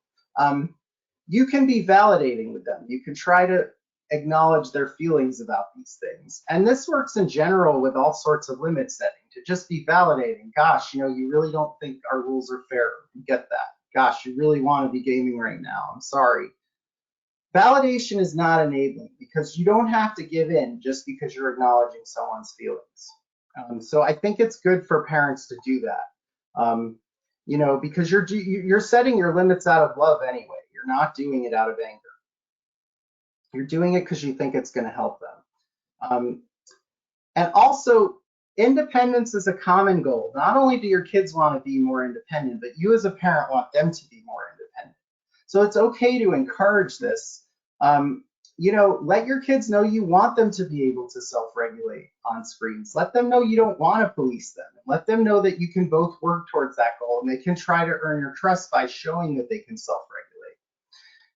you can be validating with them. You can try to acknowledge their feelings about these things. And this works in general with all sorts of limit setting, to just be validating. Gosh, you know, you really don't think our rules are fair. You get that. Gosh, you really want to be gaming right now. I'm sorry. Validation is not enabling, because you don't have to give in just because you're acknowledging someone's feelings. So I think it's good for parents to do that, you know, because you're setting your limits out of love anyway. You're not doing it out of anger. You're doing it because you think it's going to help them. And also, independence is a common goal. Not only do your kids want to be more independent, but you as a parent want them to be more independent. So it's okay to encourage this. You know, let your kids know you want them to be able to self-regulate on screens. Let them know you don't want to police them. Let them know that you can both work towards that goal, and they can try to earn your trust by showing that they can self-regulate.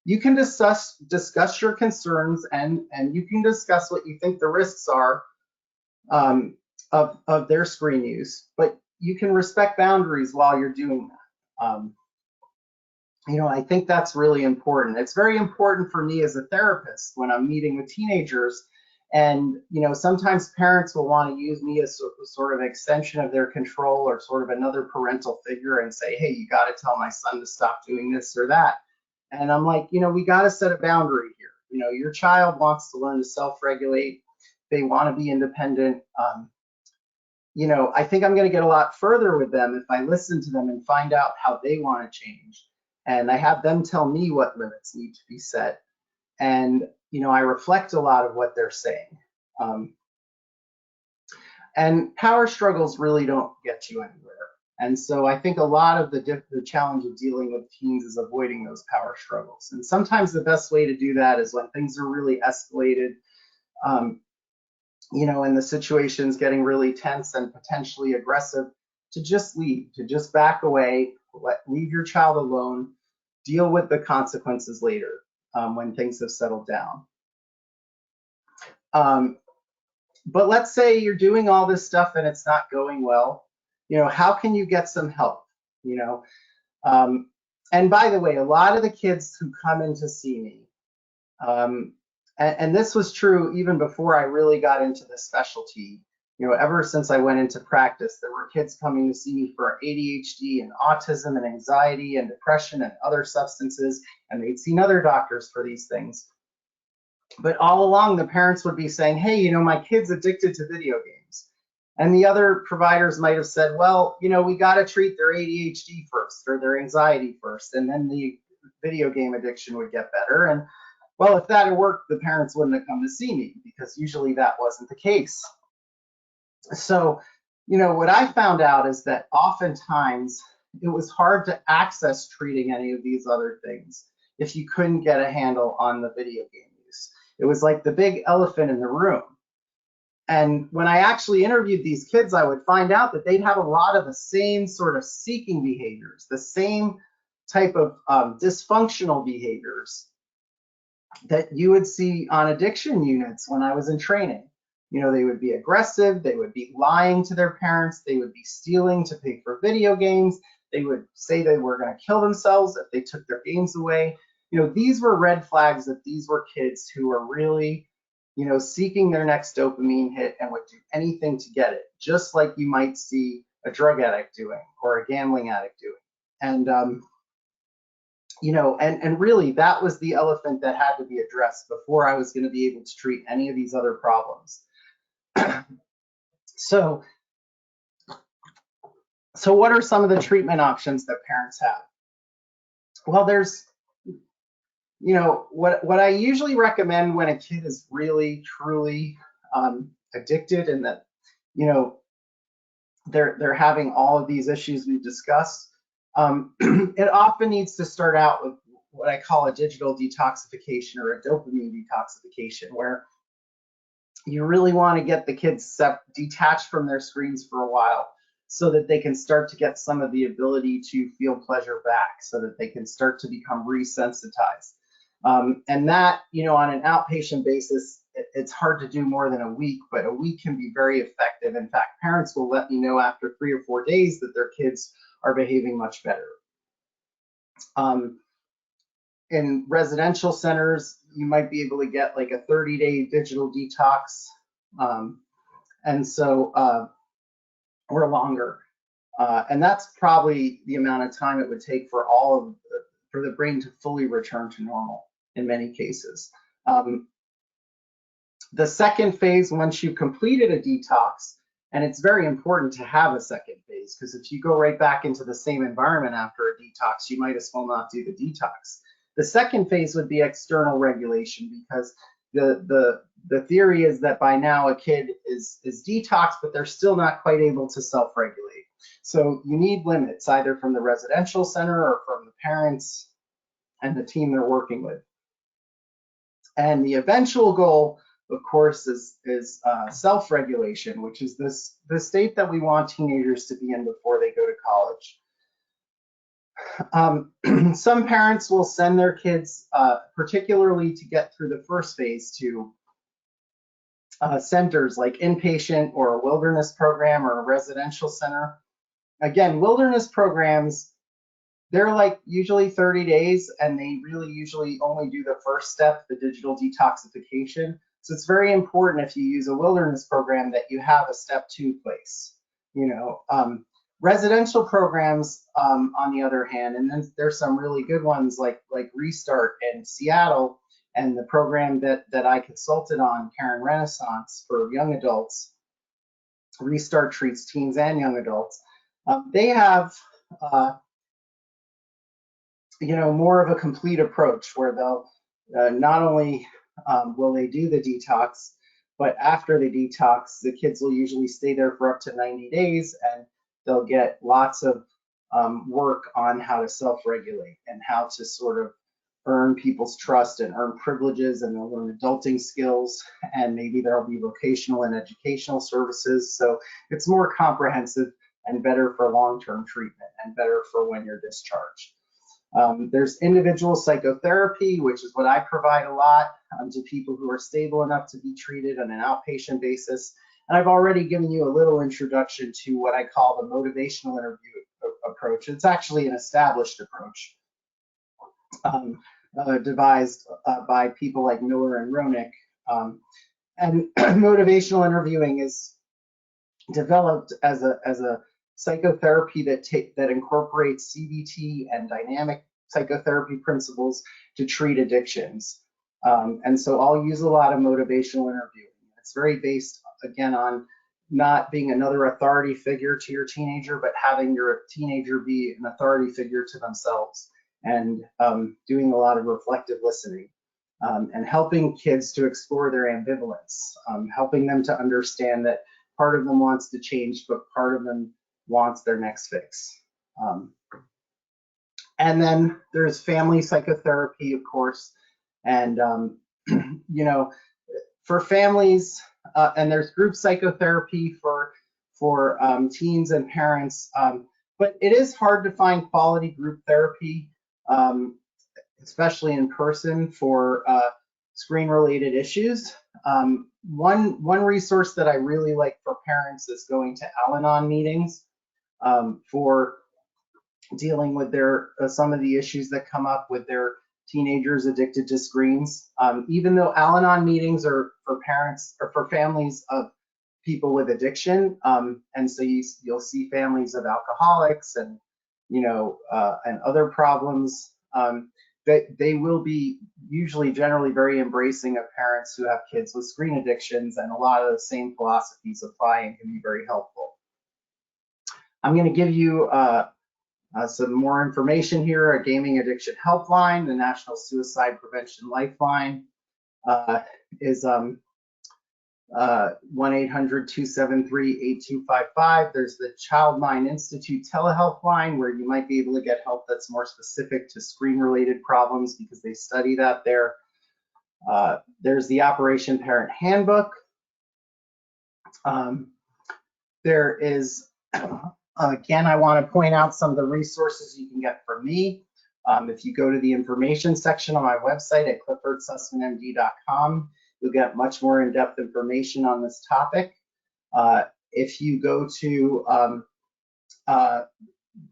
You can discuss your concerns, and you can discuss what you think the risks are of their screen use, but you can respect boundaries while you're doing that. You know, I think that's really important. It's very important for me as a therapist when I'm meeting with teenagers, and you know, sometimes parents will want to use me as sort of extension of their control, or sort of another parental figure, and say, hey, you got to tell my son to stop doing this or that. And I'm like, we got to set a boundary here. Your child wants to learn to self-regulate. They want to be independent. I think I'm going to get a lot further with them if I listen to them and find out how they want to change. And I have them tell me what limits need to be set. And, I reflect a lot of what they're saying. And power struggles really don't get you anywhere. And so I think a lot of the challenge of dealing with teens is avoiding those power struggles. And sometimes the best way to do that is when things are really escalated, and the situation's getting really tense and potentially aggressive, to just leave, to just back away, leave your child alone, deal with the consequences later when things have settled down. But let's say you're doing all this stuff and it's not going well. How can you get some help? And by the way, a lot of the kids who come in to see me, and this was true even before I really got into the specialty, ever since I went into practice, there were kids coming to see me for ADHD and autism and anxiety and depression and other substances, and they'd seen other doctors for these things. But all along, the parents would be saying, hey, my kid's addicted to video games. And the other providers might have said, well, we got to treat their ADHD first or their anxiety first, and then the video game addiction would get better. And well, if that had worked, the parents wouldn't have come to see me, because usually that wasn't the case. So, what I found out is that oftentimes it was hard to access treating any of these other things if you couldn't get a handle on the video game use. It was like the big elephant in the room. And when I actually interviewed these kids, I would find out that they'd have a lot of the same sort of seeking behaviors, the same type of dysfunctional behaviors that you would see on addiction units when I was in training. They would be aggressive, they would be lying to their parents, they would be stealing to pay for video games, they would say they were going to kill themselves if they took their games away. These were red flags that these were kids who were really, seeking their next dopamine hit and would do anything to get it, just like you might see a drug addict doing or a gambling addict doing. And, and really that was the elephant that had to be addressed before I was going to be able to treat any of these other problems. So what are some of the treatment options that parents have? Well, there's, what I usually recommend when a kid is really, truly addicted and that, they're having all of these issues we've discussed, it often needs to start out with what I call a digital detoxification or a dopamine detoxification, where you really want to get the kids detached from their screens for a while so that they can start to get some of the ability to feel pleasure back, so that they can start to become resensitized. And that, on an outpatient basis, it's hard to do more than a week, but a week can be very effective. In fact, parents will let me know after 3 or 4 days that their kids are behaving much better. In residential centers, you might be able to get like a 30-day digital detox, or longer. And that's probably the amount of time it would take for for the brain to fully return to normal in many cases. The second phase, once you've completed a detox, and it's very important to have a second phase, because if you go right back into the same environment after a detox, you might as well not do the detox. The second phase would be external regulation, because the theory is that by now a kid is detoxed, but they're still not quite able to self-regulate. So you need limits, either from the residential center or from the parents and the team they're working with. And the eventual goal, of course, is self-regulation, which is the state that we want teenagers to be in before they go to college. Some parents will send their kids, particularly to get through the first phase, to centers like inpatient or a wilderness program or a residential center. Again, wilderness programs, they're like usually 30 days, and they really usually only do the first step, the digital detoxification. So it's very important if you use a wilderness program that you have a step 2 place. Residential programs, on the other hand, and then there's some really good ones like Restart in Seattle, and the program that I consulted on, Karen Renaissance, for young adults. Restart treats teens and young adults. They have, more of a complete approach where they'll not only will they do the detox, but after the detox, the kids will usually stay there for up to 90 days, and they'll get lots of work on how to self-regulate and how to sort of earn people's trust and earn privileges, and they'll learn adulting skills, and maybe there'll be vocational and educational services. So it's more comprehensive and better for long-term treatment and better for when you're discharged. There's individual psychotherapy, which is what I provide a lot to people who are stable enough to be treated on an outpatient basis. And I've already given you a little introduction to what I call the motivational interview approach. It's actually an established approach devised by people like Miller and Roenick. And motivational interviewing is developed as a psychotherapy that incorporates CBT and dynamic psychotherapy principles to treat addictions. And so I'll use a lot of motivational interviewing. It's very based, again, on not being another authority figure to your teenager, but having your teenager be an authority figure to themselves, and doing a lot of reflective listening, and helping kids to explore their ambivalence, helping them to understand that part of them wants to change, but part of them wants their next fix. And then there's family psychotherapy, of course, and for families, and there's group psychotherapy for teens and parents, but it is hard to find quality group therapy, especially in person, for screen-related issues. One resource that I really like for parents is going to Al-Anon meetings for dealing with some of the issues that come up with their teenagers addicted to screens. Even though Al-Anon meetings are for parents or for families of people with addiction, and so you'll see families of alcoholics and and other problems. They will be usually generally very embracing of parents who have kids with screen addictions, and a lot of the same philosophies apply and can be very helpful. I'm going to give you some more information here. A gaming addiction helpline, the National Suicide Prevention Lifeline, is 1-800-273-8255. There's the Child Mind Institute telehealth line, where you might be able to get help that's more specific to screen-related problems, because they study that there. There's the Operation Parent Handbook. There is, again, I want to point out some of the resources you can get from me. If you go to the information section on my website at cliffordsussmanmd.com, you'll get much more in-depth information on this topic. If you go to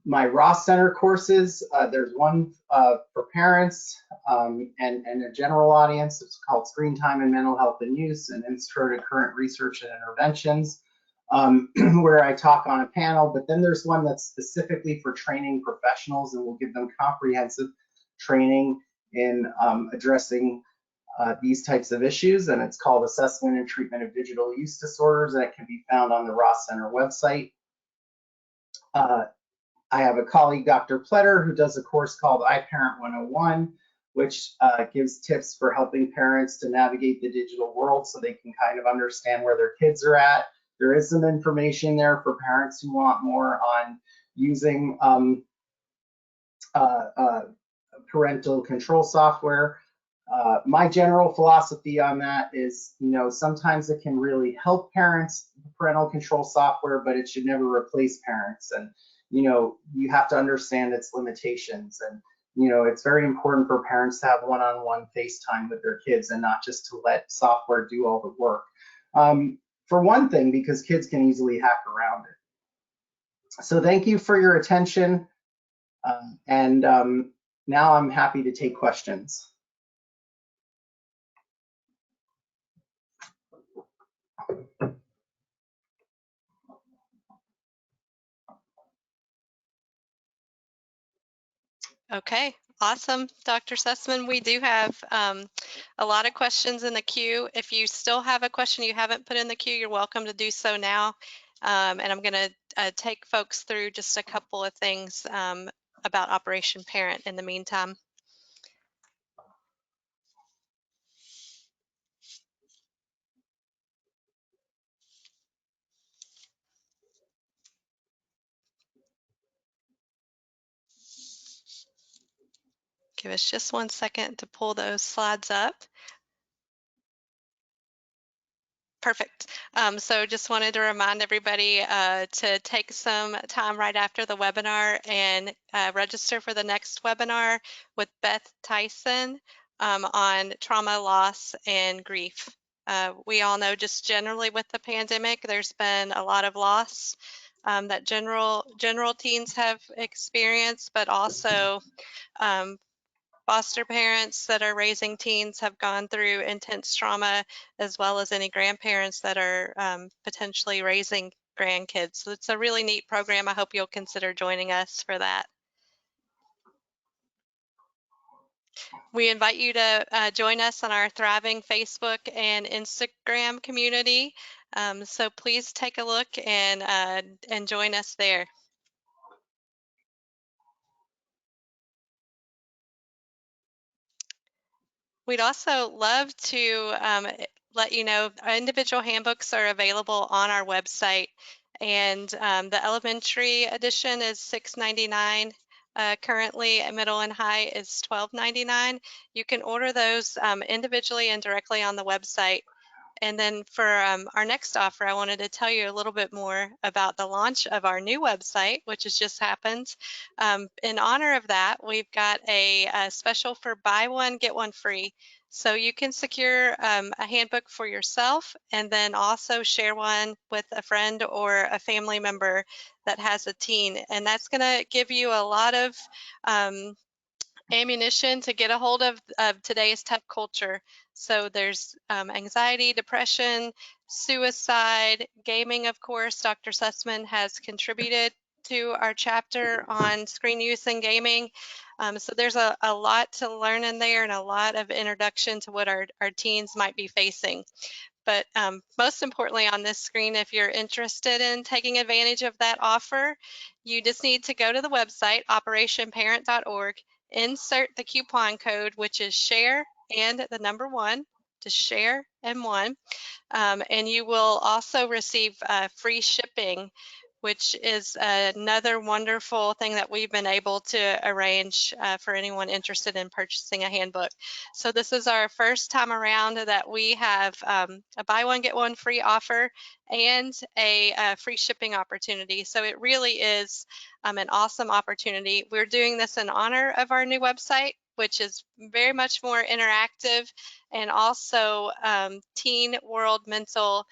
my Ross Center courses, there's one for parents and a general audience. It's called Screen Time and Mental Health and Use, an Intro to Current Research and Interventions, where I talk on a panel. But then there's one that's specifically for training professionals, and we'll give them comprehensive training in addressing these types of issues, and it's called Assessment and Treatment of Digital Use Disorders, and it can be found on the Ross Center website. I have a colleague, Dr. Pletter, who does a course called iParent 101, which gives tips for helping parents to navigate the digital world so they can kind of understand where their kids are at. There is some information there for parents who want more on using parental control software. My general philosophy on that is, sometimes it can really help parents, parental control software, but it should never replace parents. And, you have to understand its limitations. And, it's very important for parents to have one-on-one FaceTime with their kids, and not just to let software do all the work. For one thing, because kids can easily hack around it. So thank you for your attention. Now I'm happy to take questions. Okay, awesome, Dr. Sussman. We do have a lot of questions in the queue. If you still have a question you haven't put in the queue, you're welcome to do so now. And I'm going to take folks through just a couple of things about Operation Parent in the meantime. Give us just 1 second to pull those slides up. Perfect. So just wanted to remind everybody to take some time right after the webinar and register for the next webinar with Beth Tyson on trauma, loss, and grief. We all know just generally with the pandemic, there's been a lot of loss that general teens have experienced, but also foster parents that are raising teens have gone through intense trauma, as well as any grandparents that are potentially raising grandkids. So it's a really neat program. I hope you'll consider joining us for that. We invite you to join us on our thriving Facebook and Instagram community. So please take a look and join us there. We'd also love to let you know our individual handbooks are available on our website, and the elementary edition is $6.99. Currently, middle and high is $12.99. You can order those individually and directly on the website. And then for our next offer, I wanted to tell you a little bit more about the launch of our new website, which has just happened. In honor of that, we've got a special for buy one, get one free. So you can secure a handbook for yourself and then also share one with a friend or a family member that has a teen. And that's going to give you a lot of ammunition to get a hold of today's tough culture. So there's anxiety, depression, suicide, gaming, of course. Dr. Sussman has contributed to our chapter on screen use and gaming. So there's a lot to learn in there and a lot of introduction to what our teens might be facing. But most importantly on this screen, if you're interested in taking advantage of that offer, you just need to go to the website, operationparent.org, insert the coupon code, which is share and the number 1, to share and 1. And you will also receive free shipping, which is another wonderful thing that we've been able to arrange for anyone interested in purchasing a handbook. So this is our first time around that we have a buy one, get one free offer and a free shipping opportunity. So it really is an awesome opportunity. We're doing this in honor of our new website, which is very much more interactive, and also Teen World Mental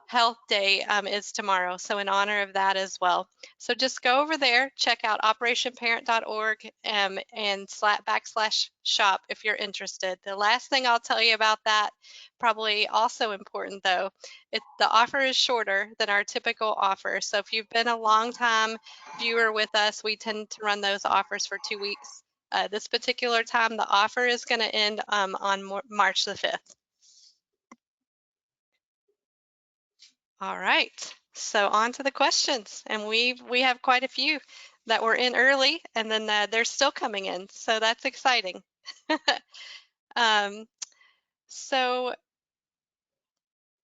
Health Day is tomorrow, so in honor of that as well. So just go over there, check out operationparent.org and /shop if you're interested. The last thing I'll tell you about that, probably also important though, the offer is shorter than our typical offer. So if you've been a long time viewer with us, we tend to run those offers for 2 weeks. This particular time, the offer is going to end on March the 5th. All right, so on to the questions, and we have quite a few that were in early, and then they're still coming in, so that's exciting. So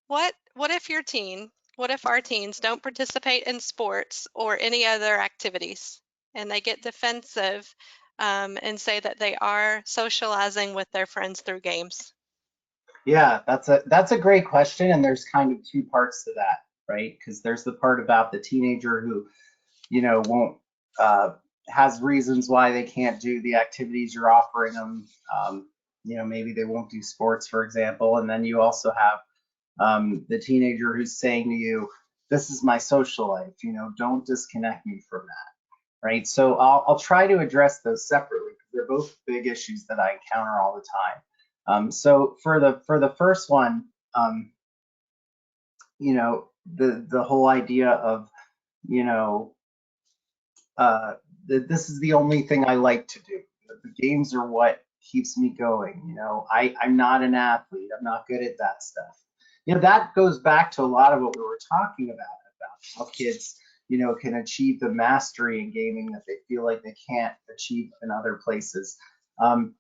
what if what if our teens don't participate in sports or any other activities, and they get defensive and say that they are socializing with their friends through games? Yeah, that's a great question, and there's kind of two parts to that, right? Because there's the part about the teenager who, won't has reasons why they can't do the activities you're offering them. Maybe they won't do sports, for example, and then you also have the teenager who's saying to you, "This is my social life. Don't disconnect me from that." Right? So I'll try to address those separately because they're both big issues that I encounter all the time. So for the first one, the whole idea of, this is the only thing I like to do. The games are what keeps me going. You know, I'm not an athlete. I'm not good at that stuff. You know, that goes back to a lot of what we were talking about how kids, you know, can achieve the mastery in gaming that they feel like they can't achieve in other places. Um,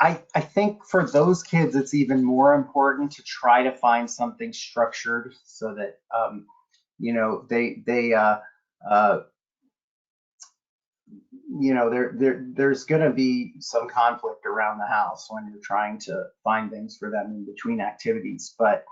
I think for those kids, it's even more important to try to find something structured so that, you know, uh, you know, there's going to be some conflict around the house when you're trying to find things for them in between activities. But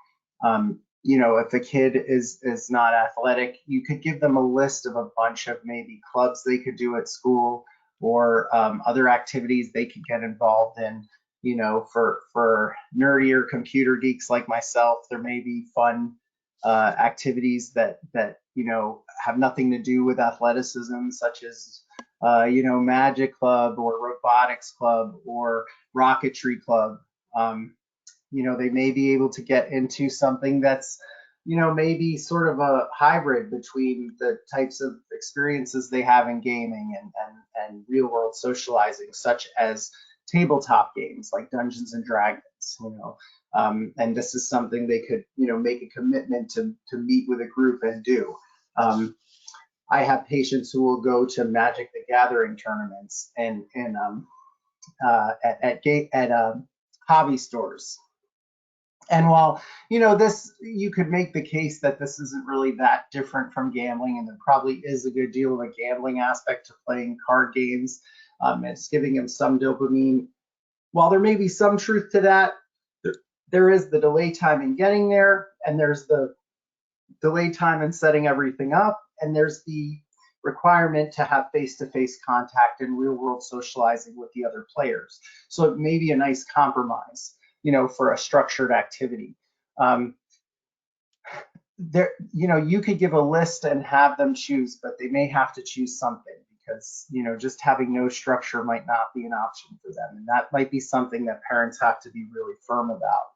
you know, if a kid is not athletic, you could give them a list of a bunch of maybe clubs they could do at school or other activities they could get involved in. You know, for nerdier computer geeks like myself, there may be fun activities that you know have nothing to do with athleticism, such as you know, Magic Club or Robotics Club or Rocketry Club. You know, they may be able to get into something that's, you know, maybe sort of a hybrid between the types of experiences they have in gaming and real world socializing, such as tabletop games like Dungeons and Dragons, you know. And this is something they could, you know, make a commitment to meet with a group and do. I have patients who will go to Magic the Gathering tournaments and at hobby stores. And while, you know, this, you could make the case that this isn't really that different from gambling, and there probably is a good deal of a gambling aspect to playing card games. It's giving them some dopamine. While there may be some truth to that, there is the delay time in getting there, and there's the delay time in setting everything up, and there's the requirement to have face-to-face contact and real-world socializing with the other players. So it may be a nice compromise, you know, for a structured activity. There, you know, you could give a list and have them choose, but they may have to choose something because, you know, just having no structure might not be an option for them, and that might be something that parents have to be really firm about.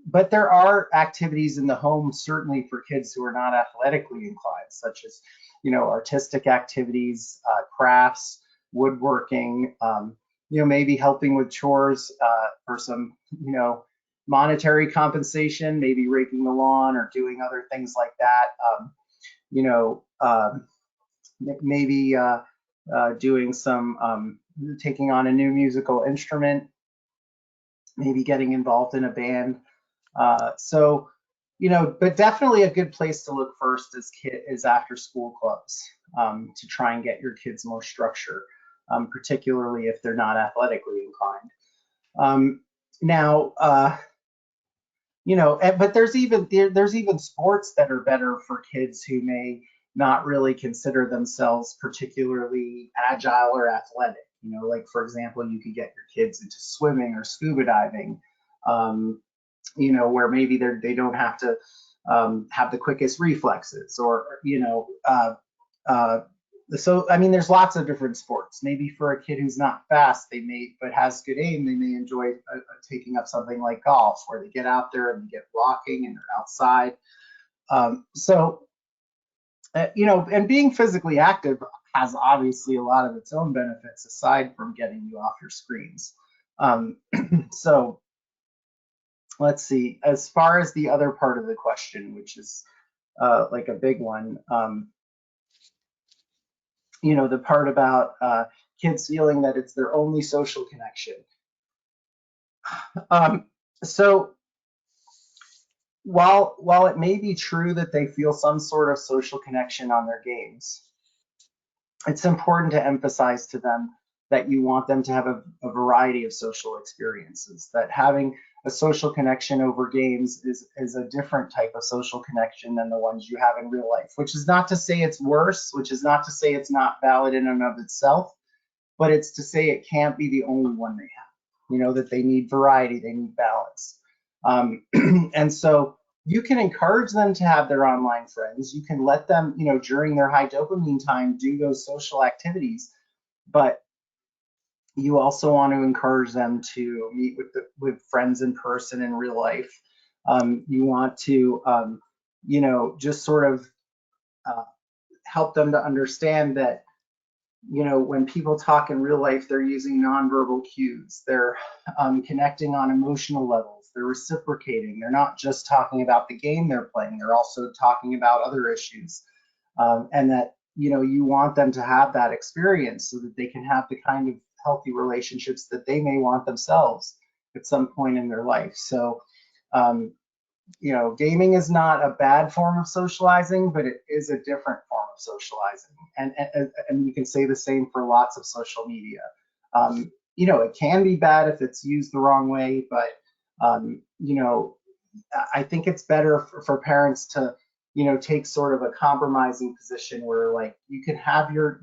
But there are activities in the home, certainly for kids who are not athletically inclined, such as, you know, artistic activities, crafts, woodworking, you know, maybe helping with chores for some, you know, monetary compensation, maybe raking the lawn or doing other things like that. You know, maybe doing some, taking on a new musical instrument, maybe getting involved in a band. So, you know, but definitely a good place to look first is after school clubs to try and get your kids more structure, particularly if they're not athletically inclined. Now, you know, but there's even sports that are better for kids who may not really consider themselves particularly agile or athletic. You know, like for example, you could get your kids into swimming or scuba diving. You know, where maybe they don't have to have the quickest reflexes, or you know, so I mean, there's lots of different sports. Maybe for a kid who's not fast, they may but has good aim, they may enjoy taking up something like golf, where they get out there and they get walking and they're outside. So you know, and being physically active has obviously a lot of its own benefits aside from getting you off your screens. So let's see, as far as the other part of the question, which is like a big one, you know, the part about kids feeling that it's their only social connection. So while it may be true that they feel some sort of social connection on their games, it's important to emphasize to them that you want them to have a variety of social experiences, that having a social connection over games is a different type of social connection than the ones you have in real life, which is not to say it's worse, which is not to say it's not valid in and of itself, but it's to say it can't be the only one they have. You know, that they need variety, they need balance. And so you can encourage them to have their online friends. You can let them, you know, during their high dopamine time, do those social activities, but you also want to encourage them to meet with friends in person in real life. You want to, you know, just sort of help them to understand that, when people talk in real life, they're using nonverbal cues. They're connecting on emotional levels. They're reciprocating. They're not just talking about the game they're playing. They're also talking about other issues. And that, you want them to have that experience so that they can have the kind of healthy relationships that they may want themselves at some point in their life. So, gaming is not a bad form of socializing, but it is a different form of socializing. And you can say the same for lots of social media. It can be bad if it's used the wrong way, but, I think it's better for parents to, take sort of a compromising position where like you can have your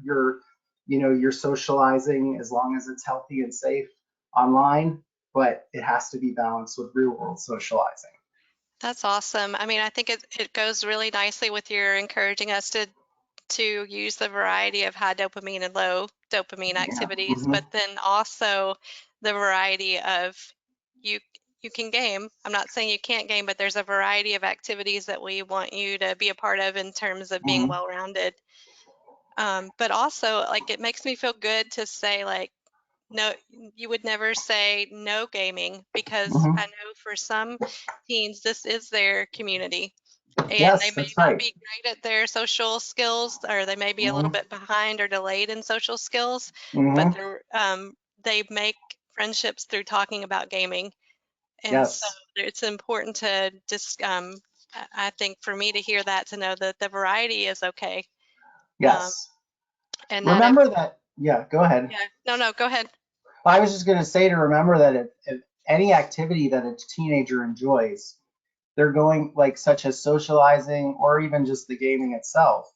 socializing as long as it's healthy and safe online, but it has to be balanced with real world socializing. That's awesome. I mean, I think it goes really nicely with your encouraging us to use the variety of high dopamine and low dopamine Yeah. activities, Hmm. but then also the variety of you you can game. I'm not saying you can't game, but there's a variety of activities that we want you to be a part of in terms of being Hmm. well-rounded. But also, like, it makes me feel good to say, like, no, you would never say no gaming because Hmm. I know for some teens, this is their community. And they Yes, may that's not right. be great at their social skills, or they may be a little Hmm. bit behind or delayed in social skills, but Hmm. they make friendships through talking about gaming. And so Yes. it's important to just, I think for me to hear that, to know that the variety is okay. Um, Yes. and that if, Remember that. Yeah, go ahead. yeah, no, go ahead. I was just going to say to remember that if any activity that a teenager enjoys, they're going like such as socializing or even just the gaming itself,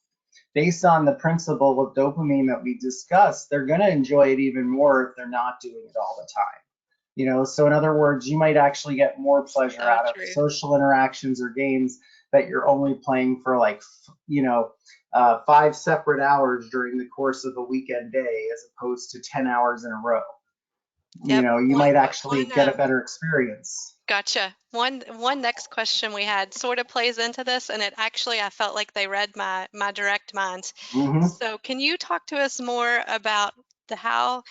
based on the principle of dopamine that we discussed, they're going to enjoy it even more if they're not doing it all the time. So in other words, you might actually get more pleasure So out of true. social interactions or games that you're only playing for like, 5 separate hours during the course of a weekend day as opposed to 10 hours in a row. Yep. You One, might actually one, get a better experience. gotcha. One next question we had sort of plays into this, and it actually I felt like they read my direct mind. Hmm. So can you talk to us more about how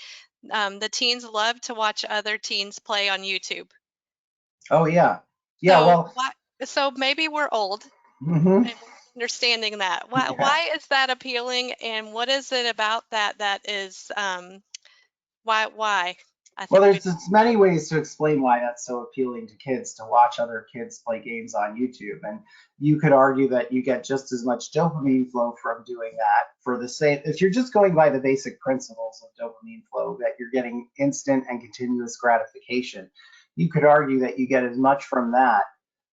the teens love to watch other teens play on YouTube? Oh, yeah. Yeah, So well, why? So maybe we're old, hmm, and we're understanding that. Why yeah. why is that appealing, and what is it about that is why? I Well, think there's many ways to explain why that's so appealing to kids to watch other kids play games on YouTube. And you could argue that you get just as much dopamine flow from doing that for the same, if you're just going by the basic principles of dopamine flow, that you're getting instant and continuous gratification. You could argue that you get as much from that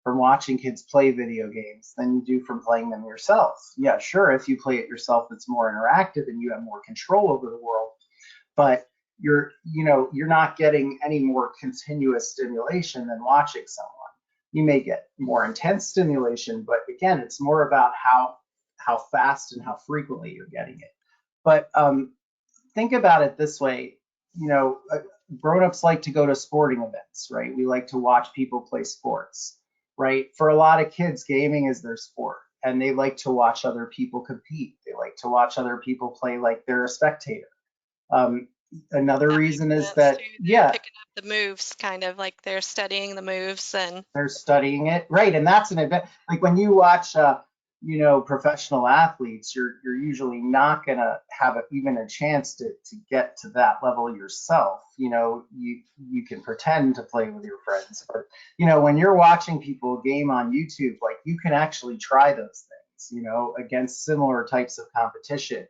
from watching kids play video games than you do from playing them yourself. Yeah, sure, if you play it yourself, it's more interactive and you have more control over the world, but you're not getting any more continuous stimulation than watching someone. You may get more intense stimulation, but again, it's more about how fast and how frequently you're getting it. But think about it this way. you know Grown-ups like to go to sporting events, right? We like to watch people play sports, right? For a lot of kids, gaming is their sport, and they like to watch other people compete. They like to watch other people play like they're a spectator. um, Another that makes reason is sense that, too. They're yeah, picking up the moves, kind of like they're studying the moves, and they're studying it, right? And that's an event. Like when you watch, professional athletes, you're usually not gonna have even a chance to get to that level yourself. You can pretend to play with your friends, but when you're watching people game on YouTube, like you can actually try those things, against similar types of competition.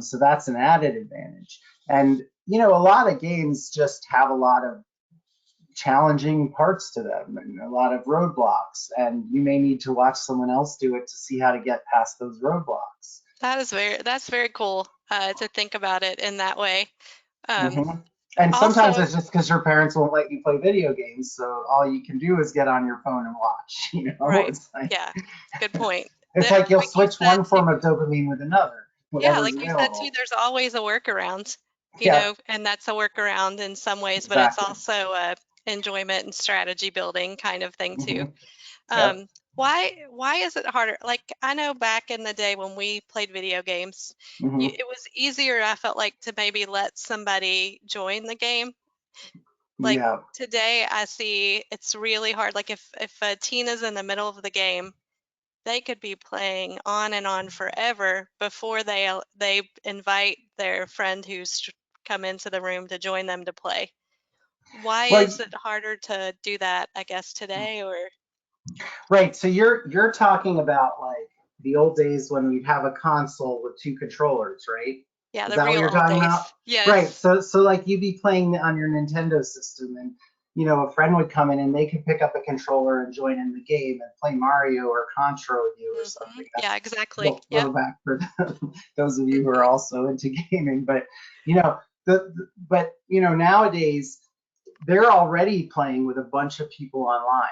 So that's an added advantage. And a lot of games just have a lot of challenging parts to them and a lot of roadblocks, and you may need to watch someone else do it to see how to get past those roadblocks. that's very cool to think about it in that way. Um, Hmm. And sometimes Also, it's just because your parents won't let you play video games, so all you can do is get on your phone and watch. right, It's like yeah, good point. it's like you'll Like you switch said one too, form of dopamine with another, yeah, whatever's like you said too, available. there's always a workaround, Yeah, and that's a workaround in some ways, but it's exactly. also a enjoyment and strategy building kind of thing too. Hmm. Um, Yep. Why is it harder? Like, I know back in the day when we played video games, Hmm. it was easier, I felt like, to maybe let somebody join the game. Like Yeah. today, I see it's really hard. Like if a teen is in the middle of the game, they could be playing on and on forever before they invite their friend who's come into the room to join them to play. Why Well, is it harder to do that, I guess, today? Or right. So you're talking about like the old days when we'd have a console with two controllers, right? yeah, Is the that what real you're old talking about? days. Right. Yes. So like you'd be playing on your Nintendo system, and a friend would come in and they could pick up a controller and join in the game and play Mario or Contra with you or something. Yeah, That's exactly. a Yep. little back for those of you who are Mhm. also into gaming. But you know but nowadays they're already playing with a bunch of people online.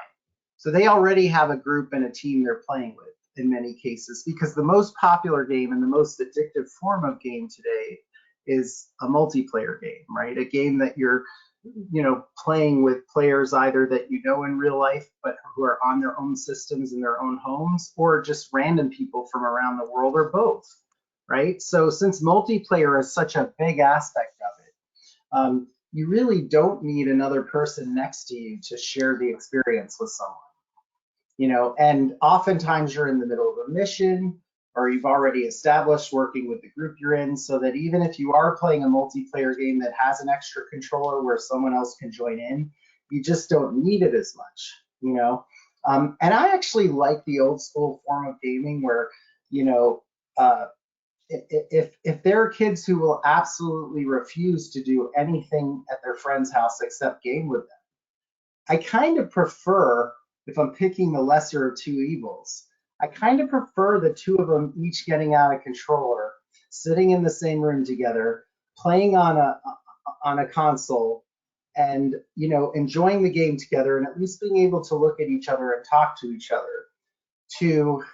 So they already have a group and a team they're playing with in many cases, because the most popular game and the most addictive form of game today is a multiplayer game, right? A game that you're playing with players either that you know in real life but who are on their own systems in their own homes, or just random people from around the world, or both, right? So since multiplayer is such a big aspect of it, you really don't need another person next to you to share the experience with someone. And oftentimes you're in the middle of a mission, or you've already established working with the group you're in, so that even if you are playing a multiplayer game that has an extra controller where someone else can join in, you just don't need it as much. And I actually like the old school form of gaming where, you know, uh, if there are kids who will absolutely refuse to do anything at their friend's house except game with them, I kind of prefer, if I'm picking the lesser of two evils, I kind of prefer the two of them each getting out a controller, sitting in the same room together, playing on a console, and enjoying the game together, and at least being able to look at each other and talk to each other, to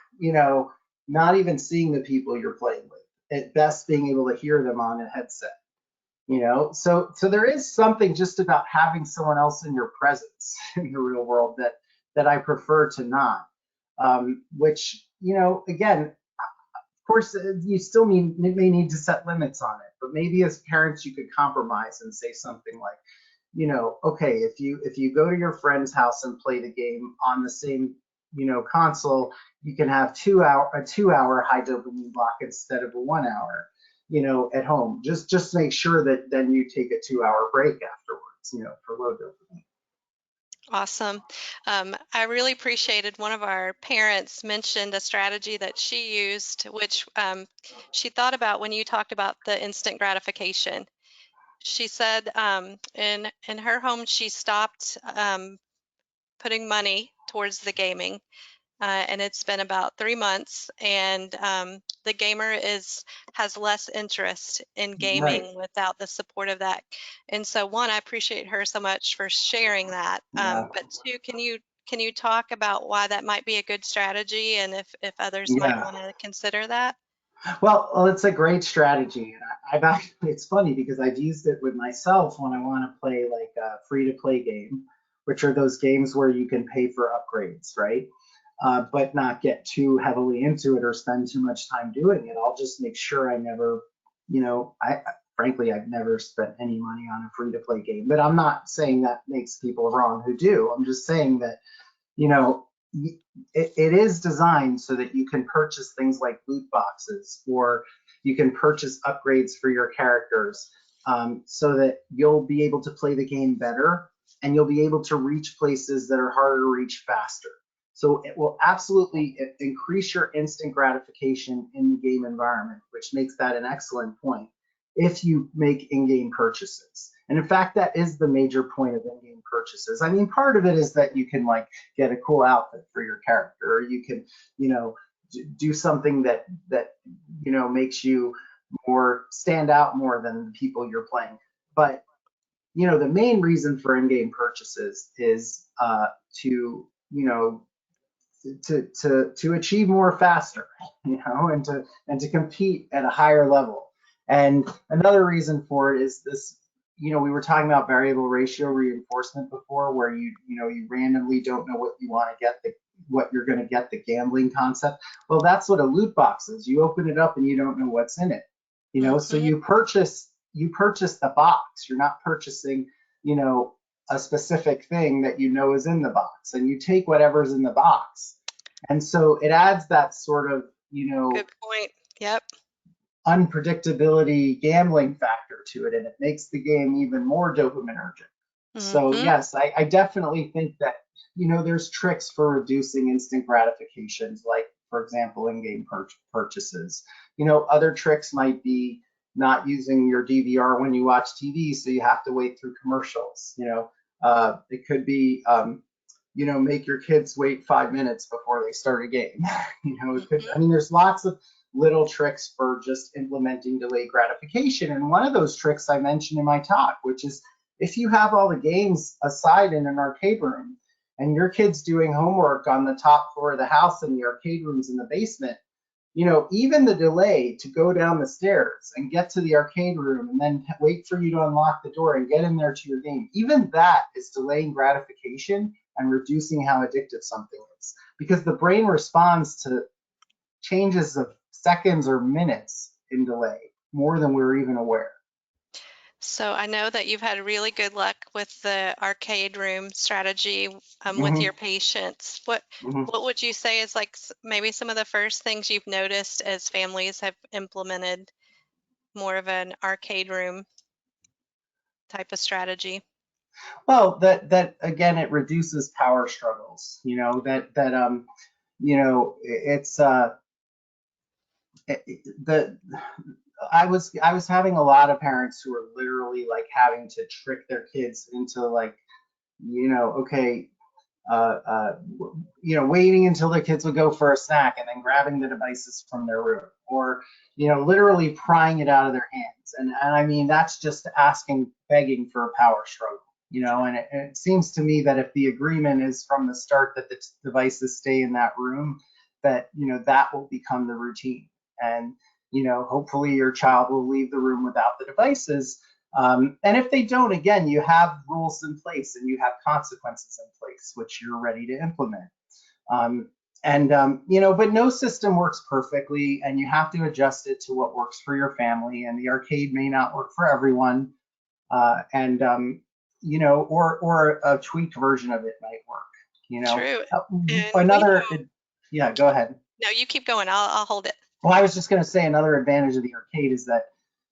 not even seeing the people you're playing with, at best being able to hear them on a headset. So there is something just about having someone else in your presence in the real world that I prefer to not. Which, again, of course, you still may need to set limits on it, but maybe as parents you could compromise and say something like, okay, if you go to your friend's house and play the game on the same console, you can have a 2 hour high dopamine block instead of a 1 hour, at home. Just make sure that then you take a 2 hour break afterwards, for low dopamine. Awesome. I really appreciated one of our parents mentioned a strategy that she used, which she thought about when you talked about the instant gratification. She said in her home she stopped putting money towards the gaming, and it's been about 3 months, and the gamer is has less interest in Right. gaming without the support of that. And so, one, I appreciate her so much for sharing that. Yeah. But two, can you talk about why that might be a good strategy, and if others might Yeah. want to consider that? Well, it's a great strategy. And I've actually, it's funny because I've used it with myself when I want to play like a free to play game, which are those games where you can pay for upgrades, right? But not get too heavily into it or spend too much time doing it. I'll just make sure I never, frankly, I've never spent any money on a free to play game. But I'm not saying that makes people wrong who do. I'm just saying that you know, it is designed so that you can purchase things like loot boxes, or you can purchase upgrades for your characters, so that you'll be able to play the game better and you'll be able to reach places that are harder to reach faster. So it will absolutely increase your instant gratification in the game environment, which makes that an excellent point if you make in-game purchases. And in fact, that is the major point of in-game purchases. I mean, part of it is that you can like get a cool outfit for your character, or you can, do something that makes you more stand out more than the people you're playing. But the main reason for in-game purchases is to to achieve more faster, and to compete at a higher level. And another reason for it is this, we were talking about variable ratio reinforcement before, where you randomly don't know what you want to get. what you're going to get, the gambling concept. Well, that's what a loot box is. You open it up and you don't know what's in it. So Mm-hmm. you purchase the box. You're not purchasing, a specific thing that is in the box, and you take whatever's in the box. And so it adds that sort of, Good point. Yep. unpredictability gambling factor to it, and it makes the game even more dopaminergic. So Mm-hmm. yes, I definitely think that there's tricks for reducing instant gratifications, like for example in-game purchases. Other tricks might be not using your DVR when you watch TV, so you have to wait through commercials. It could be make your kids wait 5 minutes before they start a game. It could, Mm-hmm. I mean, there's lots of little tricks for just implementing delayed gratification. And one of those tricks I mentioned in my talk, which is if you have all the games aside in an arcade room and your kid's doing homework on the top floor of the house and the arcade room's in the basement, even the delay to go down the stairs and get to the arcade room and then wait for you to unlock the door and get in there to your game, even that is delaying gratification and reducing how addictive something is, because the brain responds to changes of seconds or minutes in delay more than we're even aware. So I know that you've had really good luck with the arcade room strategy with Hmm. your patients. What Hmm. what would you say is like maybe some of the first things you've noticed as families have implemented more of an arcade room type of strategy? Well, that again, it reduces power struggles. It's the I was having a lot of parents who are literally like having to trick their kids into like, okay, waiting until the kids would go for a snack and then grabbing the devices from their room, or, literally prying it out of their hands. And I mean, that's just begging for a power struggle, and it seems to me that if the agreement is from the start that the devices stay in that room, that, that will become the routine. And, hopefully your child will leave the room without the devices. And if they don't, again, you have rules in place and you have consequences in place, which you're ready to implement. But no system works perfectly, and you have to adjust it to what works for your family. And the arcade may not work for everyone, or a tweaked version of it might work. True. And we Another, yeah, go ahead. no, you keep going. I'll hold it. Well, I was just going to say another advantage of the arcade is that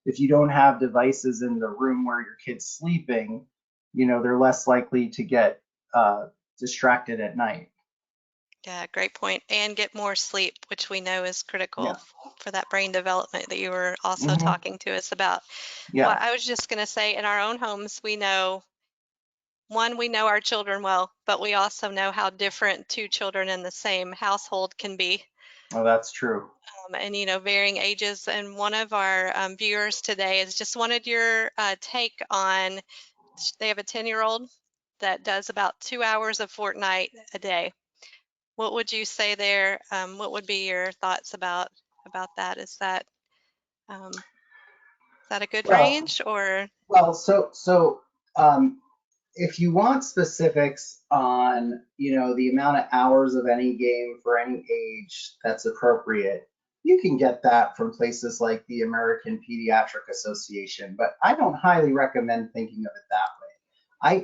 if you don't have devices in the room where your kid's sleeping, they're less likely to get distracted at night. Yeah, great point. And get more sleep, which we know is critical Yeah. for that brain development that you were also Hmm. talking to us about. Well, Yeah. I was just going to say in our own homes, we know our children well, but we also know how different two children in the same household can be, Oh, that's true. and varying ages. And one of our viewers today has just wanted your take on. They have a 10-year-old that does about 2 hours of Fortnite a day. What would you say there? What would be your thoughts about that? Is that a good Well, range or? so if you want specifics on, the amount of hours of any game for any age that's appropriate, you can get that from places like the American Pediatric Association, but I don't highly recommend thinking of it that way.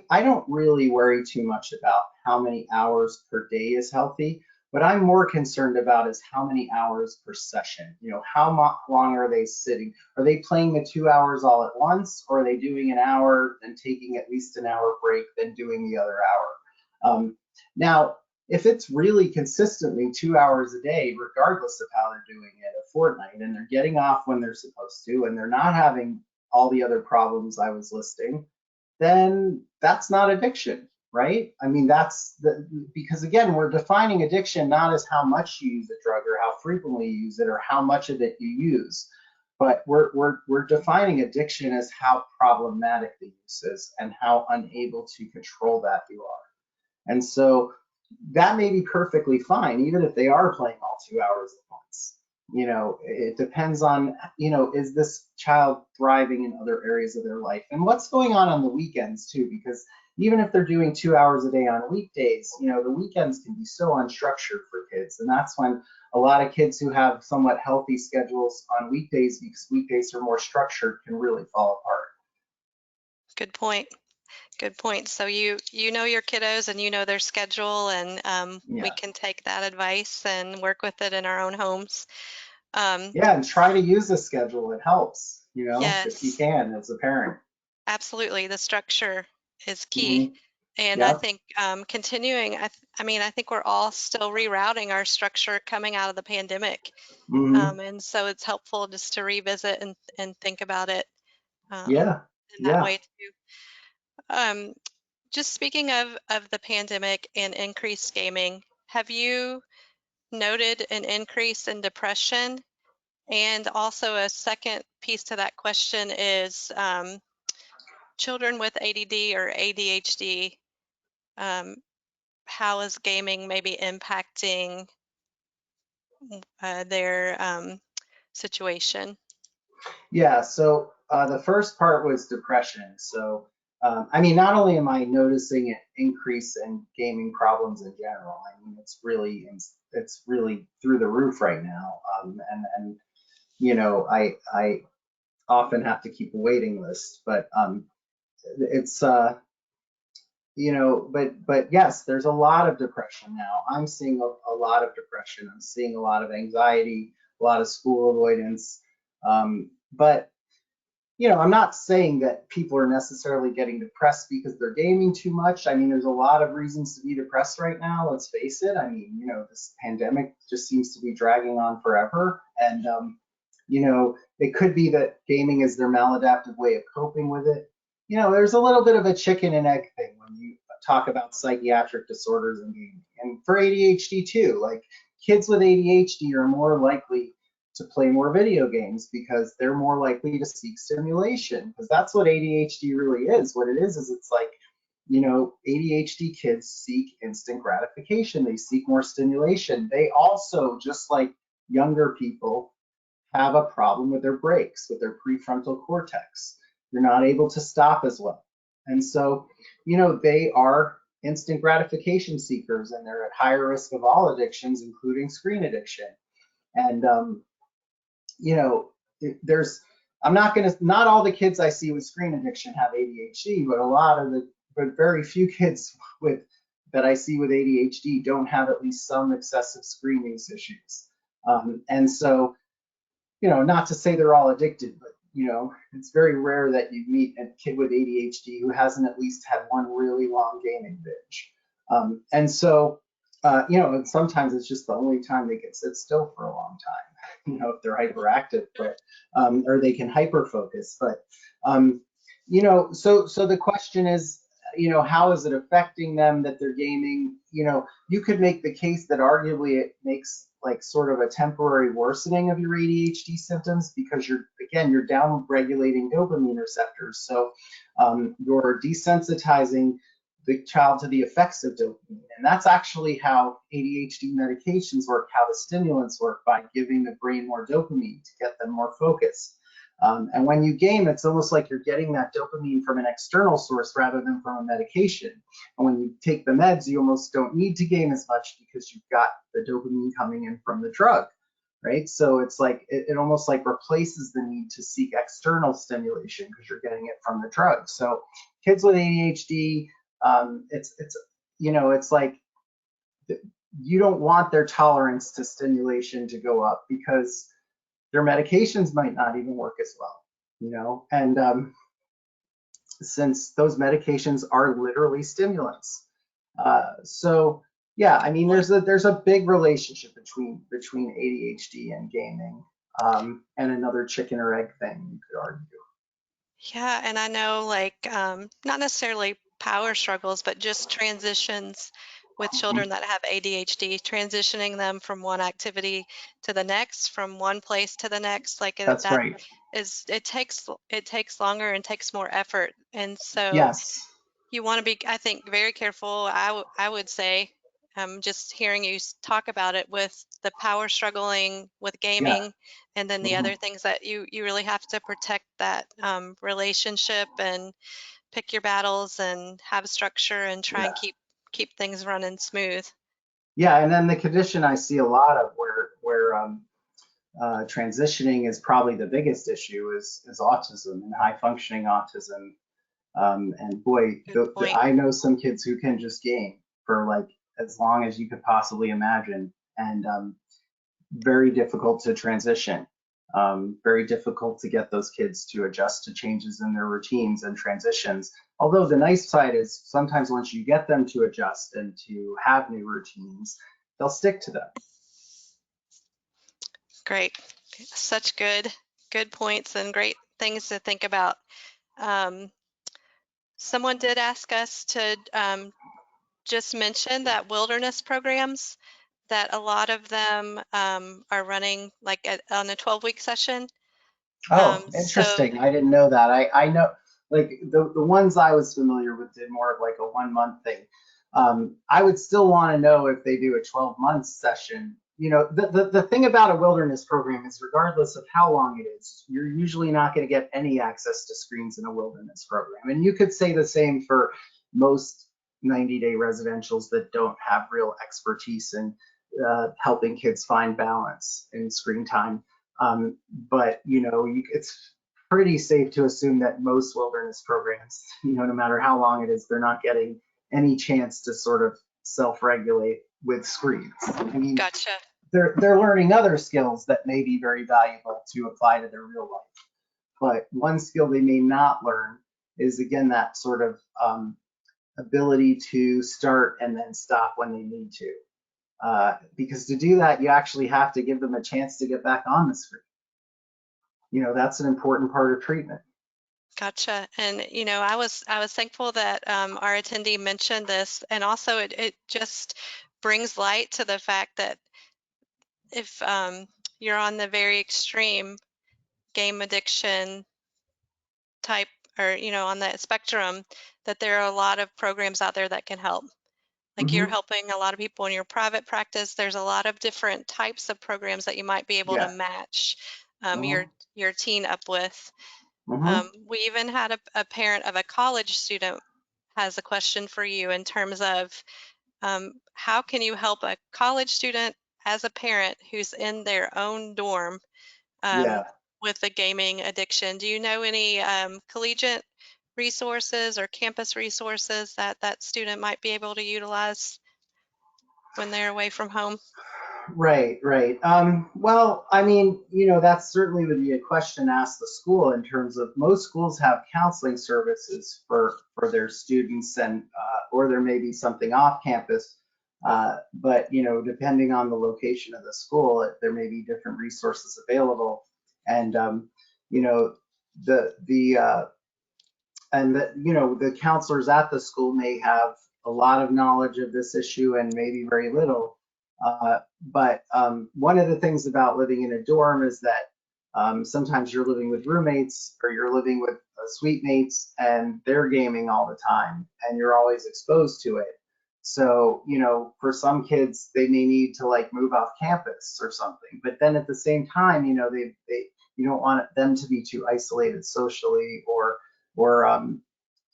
I don't really worry too much about how many hours per day is healthy. What I'm more concerned about is how many hours per session. How long are they sitting? Are they playing the 2 hours all at once, or are they doing an hour and taking at least an hour break, then doing the other hour? Now, if it's really consistently 2 hours a day, regardless of how they're doing it at Fortnite, and they're getting off when they're supposed to, and they're not having all the other problems I was listing, then that's not addiction, right? I mean, because again, we're defining addiction not as how much you use a drug or how frequently you use it or how much of it you use, but we're defining addiction as how problematic the use is and how unable to control that you are. And so that may be perfectly fine, even if they are playing all 2 hours at once. It depends on, is this child thriving in other areas of their life and what's going on the weekends too, because even if they're doing 2 hours a day on weekdays, the weekends can be so unstructured for kids. And that's when a lot of kids who have somewhat healthy schedules on weekdays, because weekdays are more structured, can really fall apart. Good point. Good point. So you know your kiddos and you know their schedule, and we Yeah. can take that advice and work with it in our own homes. Um, Yeah, and try to use a schedule. It helps, if you yes, can as a parent. absolutely. The structure is key. Hmm. And I Yep. think continuing, I mean, I think we're all still rerouting our structure coming out of the pandemic. Hmm. And so it's helpful just to revisit and think about it um, Yeah. in that Yeah. way too. Um, just speaking of the pandemic and increased gaming, have you noted an increase in depression? And also a second piece to that question is children with ADD or ADHD, um, how is gaming maybe impacting their situation? Yeah, so the first part was depression. So, I mean, not only am I noticing an increase in gaming problems in general, I mean, it's really through the roof right now. And I often have to keep a waiting list, but it's but yes, there's a lot of depression now. I'm seeing a lot of depression. I'm seeing a lot of anxiety, a lot of school avoidance. But I'm not saying that people are necessarily getting depressed because they're gaming too much. I mean, there's a lot of reasons to be depressed right now. Let's face it. I mean, this pandemic just seems to be dragging on forever. And, it could be that gaming is their maladaptive way of coping with it. There's a little bit of a chicken and egg thing when you talk about psychiatric disorders and gaming. And for ADHD too, like kids with ADHD are more likely to play more video games because they're more likely to seek stimulation, because that's what ADHD really is. What it is it's like, ADHD kids seek instant gratification. They seek more stimulation. They also, just like younger people, have a problem with their brakes, with their prefrontal cortex. You're not able to stop as well. And so, they are instant gratification seekers, and they're at higher risk of all addictions, including screen addiction. And you know, there's, I'm not going to, not all the kids I see with screen addiction have ADHD, but but very few kids with that I see with ADHD don't have at least some excessive screen use issues. And so, not to say they're all addicted, but it's very rare that you meet a kid with ADHD who hasn't at least had one really long gaming binge. And so, and sometimes it's just the only time they can sit still for a long time, if they're hyperactive, but or they can hyper focus. But so the question is, how is it affecting them that they're gaming? You could make the case that arguably it makes like sort of a temporary worsening of your ADHD symptoms, because you're down regulating dopamine receptors. So you're desensitizing the child to the effects of dopamine. And that's actually how ADHD medications work, how the stimulants work, by giving the brain more dopamine to get them more focused. And when you game, it's almost like you're getting that dopamine from an external source rather than from a medication. And when you take the meds, you almost don't need to game as much because you've got the dopamine coming in from the drug, right? So it's like it almost like replaces the need to seek external stimulation because you're getting it from the drug. So kids with ADHD, it's like you don't want their tolerance to stimulation to go up because their medications might not even work as well, and since those medications are literally stimulants. So yeah, I mean, there's a big relationship between ADHD and gaming, and another chicken or egg thing, you could argue. Yeah, and I know like not necessarily power struggles, but just transitions with children that have ADHD, transitioning them from one activity to the next, from one place to the next, like That's that right. is it takes longer and takes more effort. And so Yes. you want to be, I think, very careful. I would say, just hearing you talk about it with the power struggling with Yeah. gaming, and then the Hmm. other things that you really have to protect that relationship and pick your battles and have structure and try Yeah. and keep things running smooth. Yeah, and then the condition I see a lot of where transitioning is probably the biggest issue is autism and high functioning autism. And boy, Good point. I know some kids who can just game for like as long as you could possibly imagine, and very difficult to transition. Very difficult to get those kids to adjust to changes in their routines and transitions. Although the nice side is sometimes once you get them to adjust and to have new routines, they'll stick to them. Great. Such good points and great things to think about. Um, Someone did ask us to just mention that wilderness programs, that a lot of them are running like on a 12-week session. Oh, So interesting. I didn't know that. I know like the ones I was familiar with did more of like a 1 month thing. I would still want to know if they do a 12-month session. You know, the thing about a wilderness program is regardless of how long it is, you're usually not going to get any access to screens in a wilderness program. And you could say the same for most 90-day residentials that don't have real expertise in helping kids find balance in screen time. But you know, it's pretty safe to assume that most wilderness programs, you know, no matter how long it is, they're not getting any chance to sort of self-regulate with screens. I mean, gotcha. they're learning other skills that may be very valuable to apply to their real life. But one skill they may not learn is again that sort of ability to start and then stop when they need to. Because to do that, you actually have to give them a chance to get back on the screen. You know, that's an important part of treatment. Gotcha. And I was thankful that our attendee mentioned this, and also it just brings light to the fact that if you're on the very extreme game addiction type, or on that spectrum, that there are a lot of programs out there that can help. Like you're Hmm. helping a lot of people in your private practice. There's a lot of different types of programs that you might be able to Yeah. match Hmm. your teen up with. Hmm. We even had a parent of a college student has a question for you in terms of how can you help a college student as a parent who's in their own dorm um, Yeah. with a gaming addiction? Do you know any collegiate resources or campus resources that that student might be able to utilize when they're away from home? Right, right. Well, I mean, you know, that certainly would be a question asked the school in terms of most schools have counseling services for their students, and or there may be something off campus. But you know, depending on the location of the school, there may be different resources available. And you know, the and that you know the counselors at the school may have a lot of knowledge of this issue and maybe very little. But one of the things about living in a dorm is that sometimes you're living with roommates or you're living with suite mates and they're gaming all the time and you're always exposed to it. So, you know, for some kids, they may need to like move off campus or something. But then at the same time, you know, they you don't want them to be too isolated socially or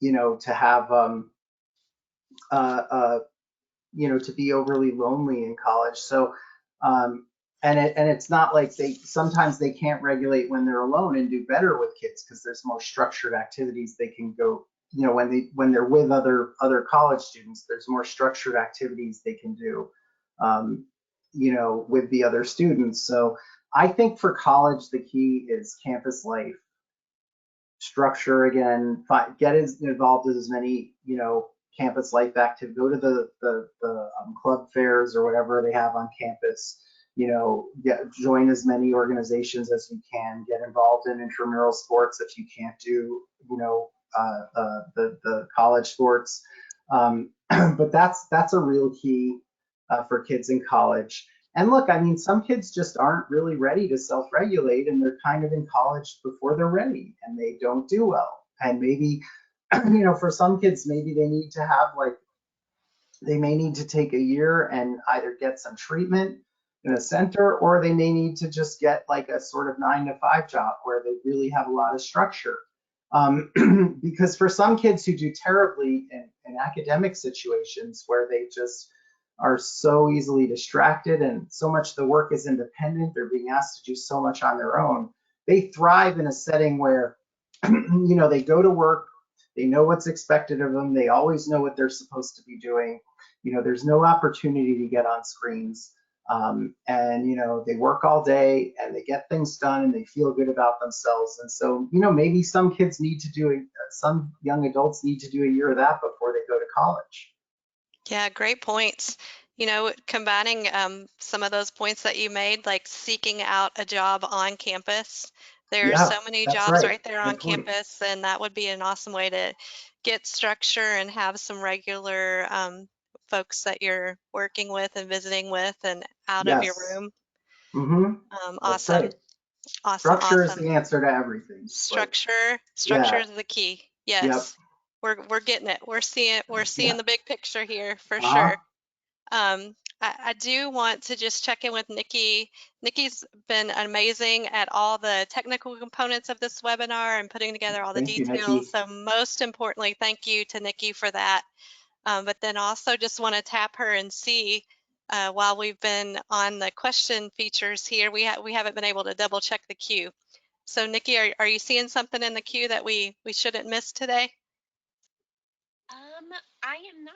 you know, to have uh, uh, you know, to be overly lonely in college. So, and it's not like they sometimes they can't regulate when they're alone and do better with kids because there's more structured activities they can go. You know, when they're with other college students, there's more structured activities they can do. You know, with the other students. So I think for college, the key is campus life structure again, get as involved as many, you know, campus life active, go to the club fairs or whatever they have on campus, you know, join as many organizations as you can, get involved in intramural sports if you can't do, you know, the college sports. But that's a real key for kids in college. And look, I mean, some kids just aren't really ready to self-regulate and they're kind of in college before they're ready and they don't do well. And maybe, you know, for some kids, maybe they need to have like, they may need to take a year and either get some treatment in a center or they may need to just get like a sort of 9 to 5 job where they really have a lot of structure. Because for some kids who do terribly in academic situations where they just are so easily distracted and so much of the work is independent, they're being asked to do so much on their own. They thrive in a setting where, they go to work, they know what's expected of them, they always know what they're supposed to be doing. There's no opportunity to get on screens. And they work all day and they get things done and they feel good about themselves. And so maybe some kids need to do some young adults need to do a year of that before they go to college. Yeah, great points. Combining some of those points that you made, like seeking out a job on campus. There are Yeah, so many that's jobs right. right there on Good point. campus, and that would be an awesome way to get structure and have some regular folks that you're working with and visiting with and out of your Yes. room. Hmm. That's Awesome, right. awesome, Structure is awesome. the answer to everything. Like, Structure yeah. is the key. Yep. Yes, we're getting it. We're seeing Yeah. the big picture here for Uh-huh. sure. I do want to just check in with Nikki. Nikki's been amazing at all the technical components of this webinar and putting together all the Thank you, details. Nikki. So most importantly, thank you to Nikki for that. But then also just want to tap her and see while we've been on the question features here, we haven't been able to double check the queue. So Nikki, are you seeing something in the queue that we shouldn't miss today? Um, I am not.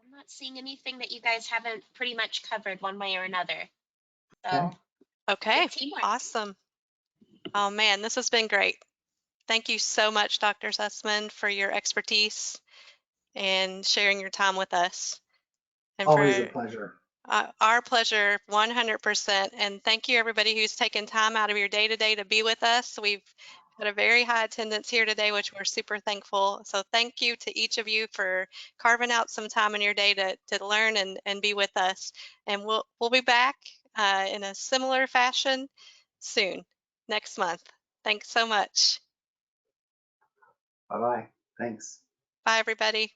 I'm not seeing anything that you guys haven't pretty much covered one way or another. Okay. So Okay, good teamwork. awesome. Oh man, this has been great. Thank you so much, Dr. Sussman, for your expertise and sharing your time with us. And Always a for pleasure. our pleasure, 100%. And thank you, everybody who's taken time out of your day to day to be with us. We've had a very high attendance here today, which we're super thankful. So thank you to each of you for carving out some time in your day to learn and be with us. And we'll be back in a similar fashion soon, next month. Thanks so much. Bye-bye. Thanks. Bye, everybody.